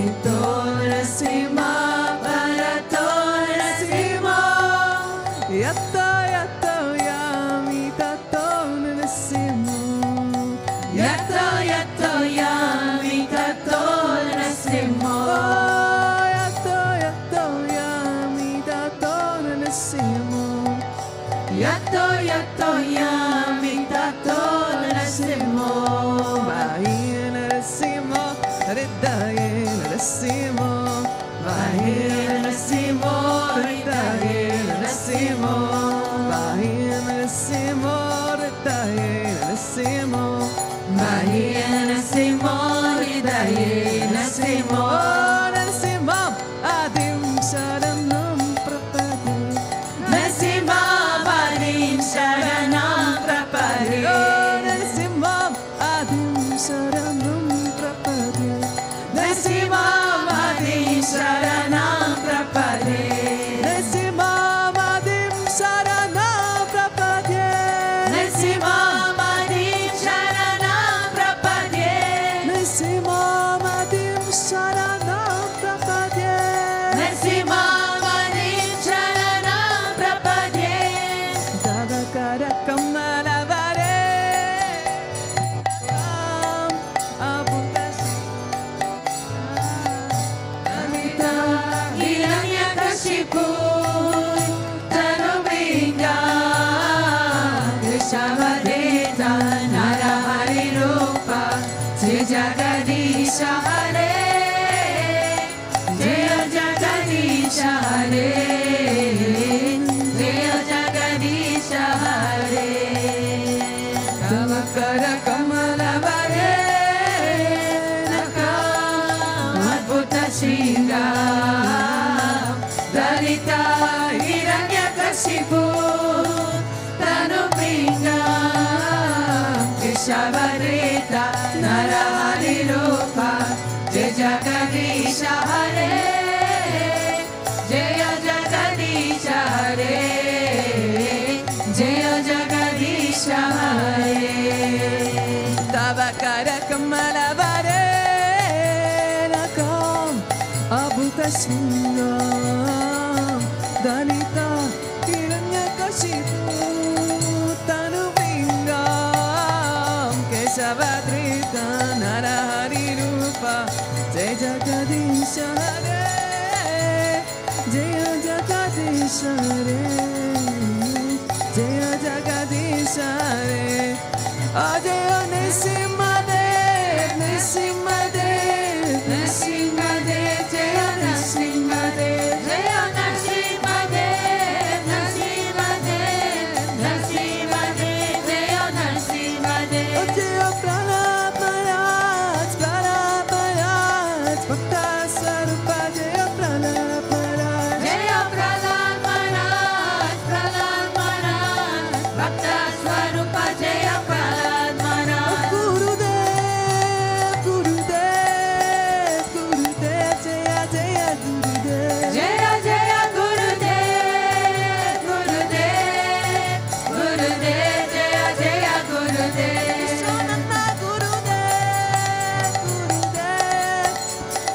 Ito nasima paradorasimo. Yato yato yami tato nasimo. Yato yato yami tato nasimo. Yato yato yami tato nasimo. Yato yato yami tato nasimo. Bahir nasimo, ridaye nasimo. Bahir nasimo, ridaye nasimo. Bahir nasimo, ridaye nasimo. Bahir nasimo, ridaye nasimo. Nasimo, adim sharanam prapade. Nasimo, adim sharanam prapade. Nasimo, adim sharanam prapade. Nasimo, adim sharanam prapade. Nasimo, adim sharanam prapade. Nasimo, adim sharanam prapade. Nasimo, adim sharanam Jagadeesha Hare, Jaya Jagadeesha Hare. Tava kara kamala vare, naka adbhuta shringam, Dalita Hiranyakashipu tanu pringam, Keshavareta Narahari Rupa, Jai Jagadeesha Hare, Jaya Jagadeesha Hare, Jaya Jagadeesha Hare. Tava kara kamala vare, nakam abhuta shringam, Dalita Hiranyakashipu tanu pringam, Keshavadrita Narahari Rupa, Jai Jagadeesha Hare, Jaya Jagadeesha Hare, Jaya Jagadeesha Hare. Jaya Nrsimhadev, Nrsimhadev, Nrsimhadev, Jaya Nrsimhadev, Jaya Nrsimhadev, Nrsimhadev, Nrsimhadev, Jaya Nrsimhadev. Jaya Prahlad Maharaj, Prahlad Maharaj, Bhakta Swarupa, Jaya Prahlad Maharaj. Jaya Prahlad Maharaj, Prahlad Maharaj, Bhakta Swarupa, Jaya Prahlad Maharaj. Gurudev, Gurudev, Gurudev, Jaya Jaya Gurudev. Jaya Jaya Gurudev, Gurudev, Gurudev, Jaya Jaya Gurudev. Vishwananda Gurudev, Gurudev,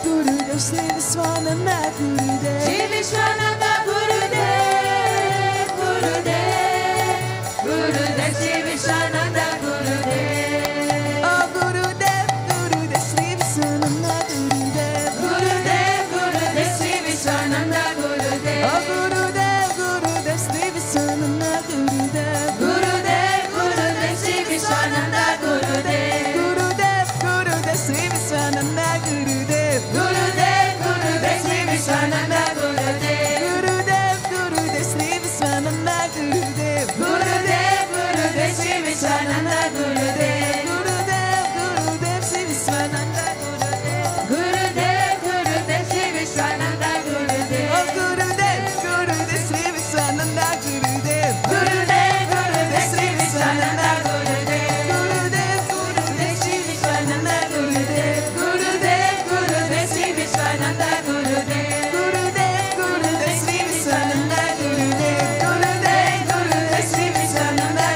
Gurudev, Sri Vishwananda Gurudev. Sri Vishwananda Gurudev, Gurudev, Gurudev, Sri Vishwananda Gurudev. Oh Gurudev, Gurudev, Sri Vishwananda Gurudev. Gurudev, Gurudev, Sri Vishwananda Gurudev. Oh Gurudev, Gurudev, Sri Vishwananda Gurudev. Gurudev, Gurudev, Sri Vishwananda Gurudev. Gurudev, Gurudev, Sri Vishwananda Gurudev. Gurudev, Gurudev, Sri Vishwananda Gurudev. Gurudev, Gurudev, Sri Vishwananda Gurudev. Gurudev, Gurudev, Sri Vishwananda Gurudev. Gurudev, Gurudev, Sri Vishwananda Gurudev. Gurudev, Gurudev, Sri Vishwananda Gurudev. Oh Gurudev, Gurudev, Sri Vishwananda Gurudev. Gurudev, Gurudev, Sri Vishwananda Gurudev. Gurudev, Gurudev, Sri Vishwananda Gurudev. Gurudev, Gurudev, Sri Vishwananda Gurudev. Gurudev, Gurudev, Sri Vishwananda Gurudev. Gurudev, Gurudev, Sri Vishwananda Gurudev. Gurudev, Gurudev, Sri Vishwananda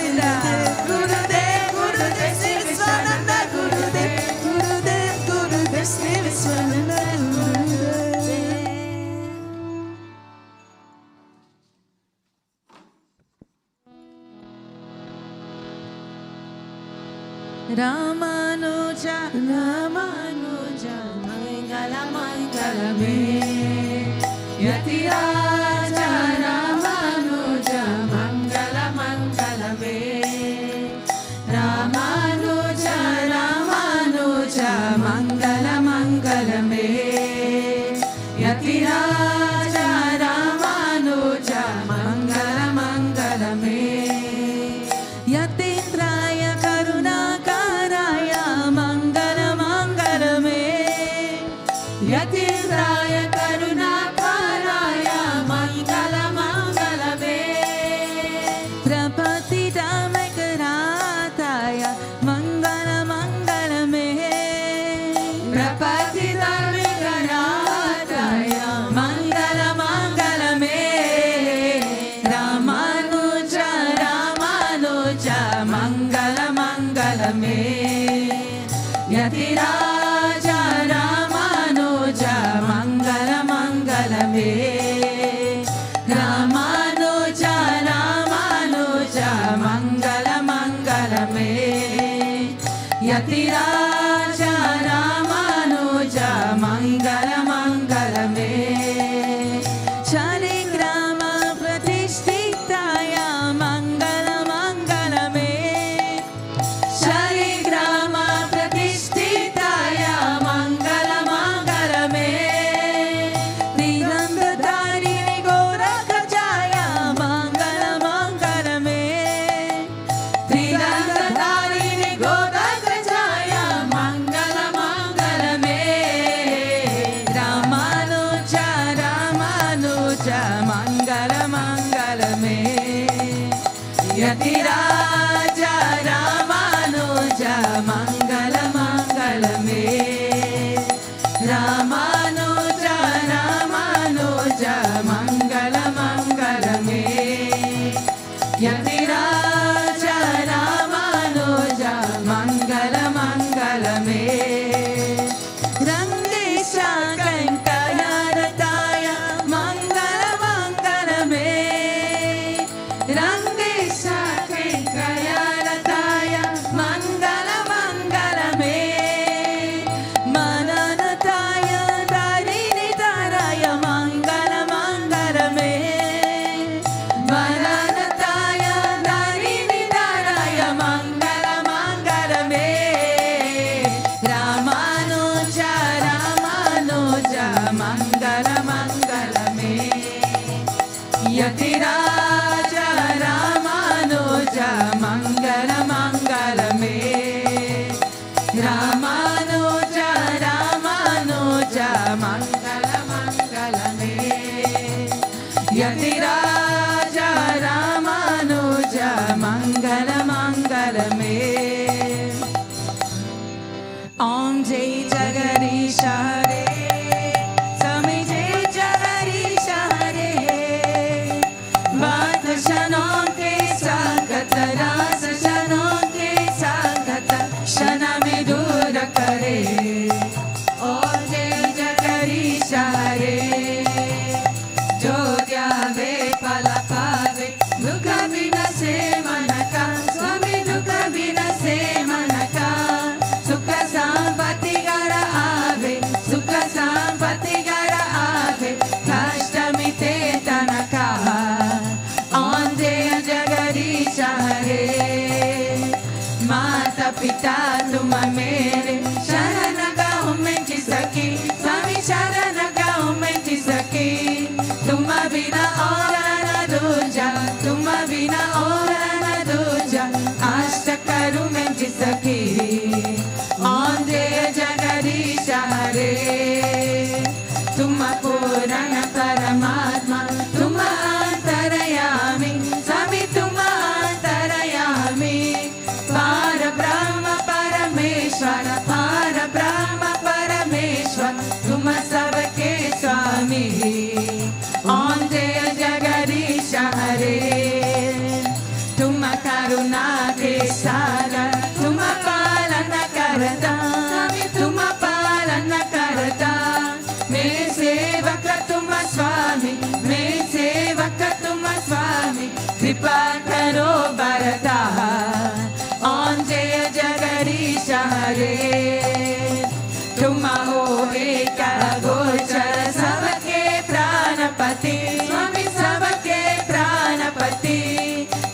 Gurudev. Gurudev, Gurudev, Sri Vishwananda Gurudev. Gurudev, Gurudev, Sri Vishwananda Gurudev. Ramanuja, Ramanuja, Mangala Mangala Me. Yatiraja Ramanuja, Mangala Mangala Me. Ramanuja, Ramanuja, Mangala Mangala Me. Yatiraja Ramanuja, Mangala Mangala Me. Yatindraya Karunakaraya, Mangala Mangala Me. Yatindraya Karunakaraya, Mangala Mangala Me. Prapatidamekarataya, Mangala Mangala Me. Prapatidamekarataya, Mangala Mangala Me. Ramanuja, Ramanuja, Mangala Mangala Me. Yatiraja Ramanuja, Mangala Ramanuja Ramanuja Mangala Mangala me Yatiraja Ramanuja Mangala Mangala me Rangdesha Kankayarataya Mangala Mangala me Rangdesha Kankayarataya Mangala Mangala me Mananataya Darini Daraya Mangala Mangala me Mananataya Darini Daraya Mangala Mangala me Ramanuja Ramanuja Mangala Mangala me Yatiraja Ramanuja Mangala Mangala me Ramanuja Ramanuja Mangala Mangala me Yatiraja Ramanuja Mangala Mangala me Om Jai Jagadish Hare Swami Jai Jagadish Hare Vatashanon ke sagat ras shanon ke sagat shana me dur kare Om Jai Jagadish Hare Jo dyave palakave dukha vinase manaka Swami dukha vinase manaka Sukha sampati gara ave Sukha sampati gara ave Kastamite tanaka Om Jai Jagadish Hare Mata pita tum mere Sharana gaon mein jisaki Swami sharana gaon mein jisaki Tumma bina aur na duja Tumma bina aur na duja Ashtakarun mein jisaki Om Jai Jagadish Hare Tumma Purana Paramatma Tumma Antarayami Swami Tumma Antarayami Para Brahma Parameshwara Para Brahma Parameshwara Tumma Sabke Swami Om Jai Jagadish Hare Tumma Karuna ke Sagar Tumma Palana Karata Swami Tumma Palana Karata Me Sevaka Tumma Swami Me Sevaka Tumma Swami Kripa Karo Bharata Om Jai Jagadish Hare Tumma ho eka gochara sabke pranapati Swami sabke pranapati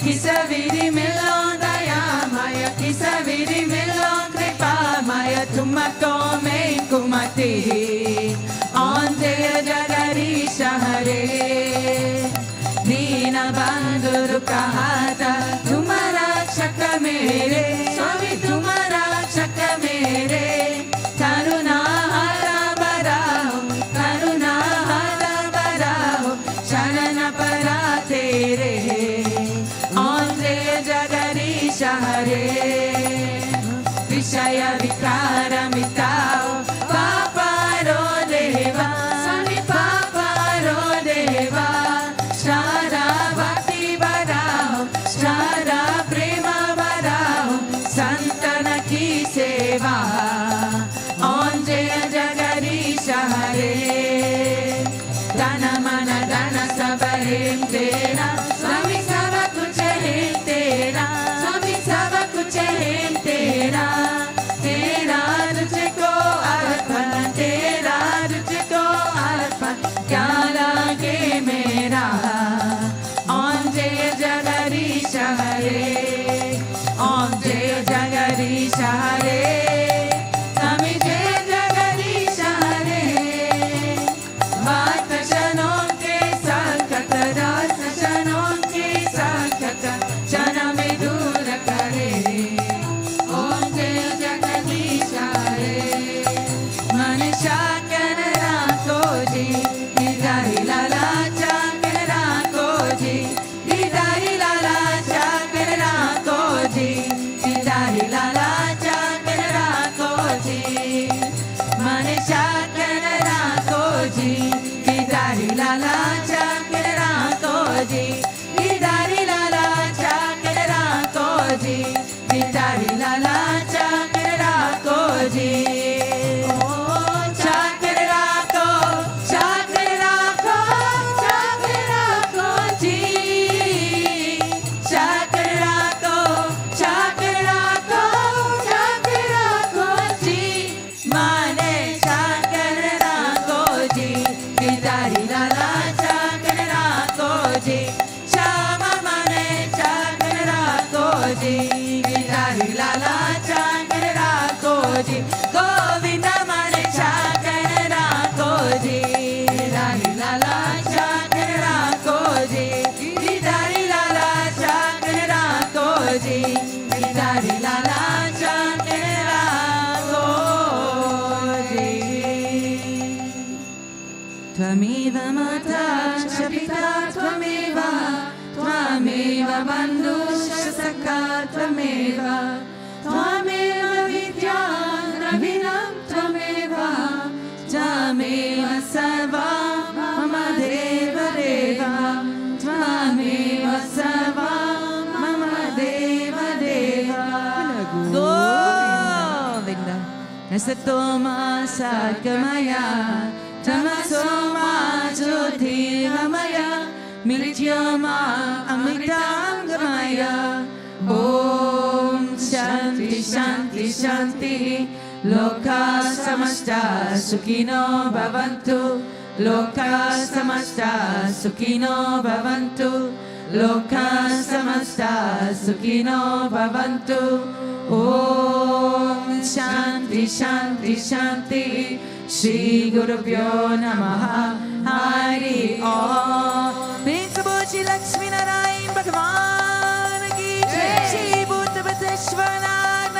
Kisaviri milon dayamaya Kisaviri milon kripamaya Tumma kome kumati Om Jai Jagadish Hare Dina bandhu rukahata Tumhara rakshaka mere Swami tumhara rakshaka mere Karuna hara baraho Karuna hara baraho Sharana para tere Om Jai Jagadish Hare Vishaya vikara mitao Paparo deva Swami paparo deva Shara bhakti baraho Shara prema baraho Santana ki seva Om Jai Jagadish Hare Dana mana dana sabahem tera Swami saba kuch hai tera Swami saba kuch hai tera Tera tujhko arpan Tera tujhko arpan Kya lage mera Om Jai Jagadish Hare Om Jai Jagadish Hare Swami Jai Jagadish Hare Vatashanon ke sagat ras Tvameva Mata Chapita Tvameva Tvameva Bandhusha Sakha Tvameva Tvameva Vidya Dravinam Tvameva Tvameva Sarva Mama Deva Deva Tvameva Sarva Mama Deva Deva Govinda Nasatoma Sargamaya Tamasoma Jyotirgamaya Mrityama Amritangamaya Om Shanti Shanti Shanti Loka Samasta Sukhino Bhavantu Loka Samasta Sukhino Bhavantu Loka Samasta Sukhino Bhavantu Om Shanti Shanti Shanti Shri Gurubhyo Namaha Hari Om Prince Lakshmi Narayan Bhagavan Ki Jai Sri Bhutabhrteshwarnath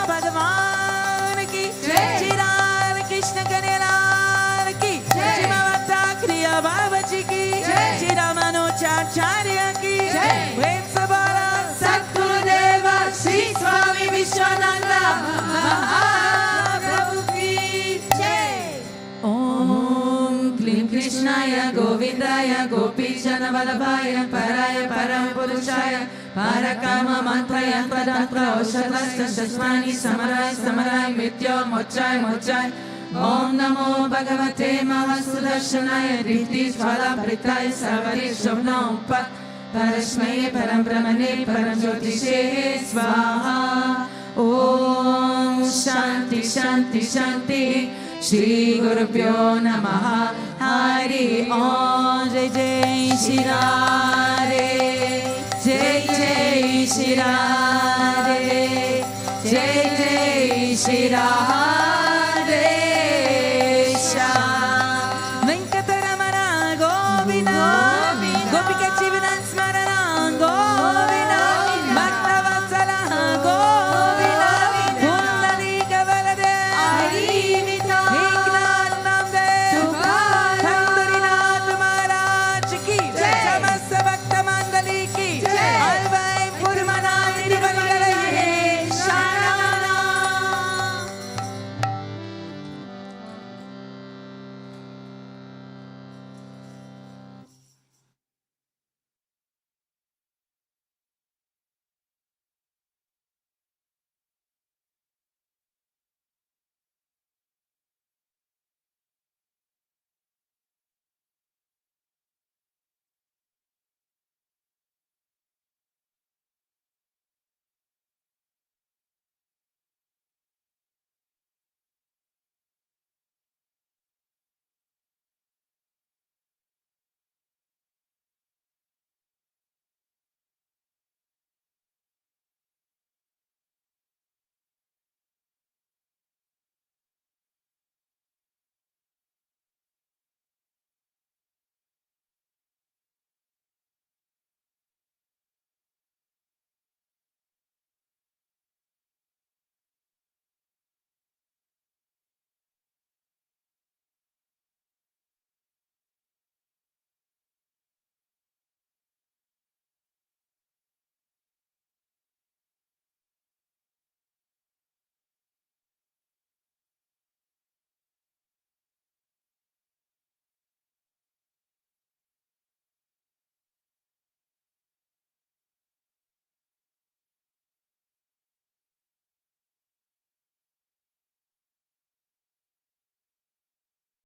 Bhagavan Ki Jai Shri Radha Krishna Kanyalar Ki Jai Shri Bhavata Kriya Babaji Ki Jai Shri Ramanujacharya Ki Jai Vensabala Satguru Deva Sri Swami Vishwananda Mahaprabhu Ki Jai Om Klim Krishnaya Govindaya Gopijana Vallabhaya Paraya Parapurushaya Parakama Mantraya Padantra Oshadasta Shasmani Samarai Samarai Mityo Mochai Mochai Om Namo Bhagavate Mahasudarshanaya Riti Svala Pritai Sarvari Shobna Upat Parashmaye Param Brahmane Param Jyotishe Svaha Om Shanti Shanti Shanti Shri Gurubhyo Namaha Hari Om Jai Jai Shri Radhe Jai Jai Shri Radhe Jai Jai Shri Radhe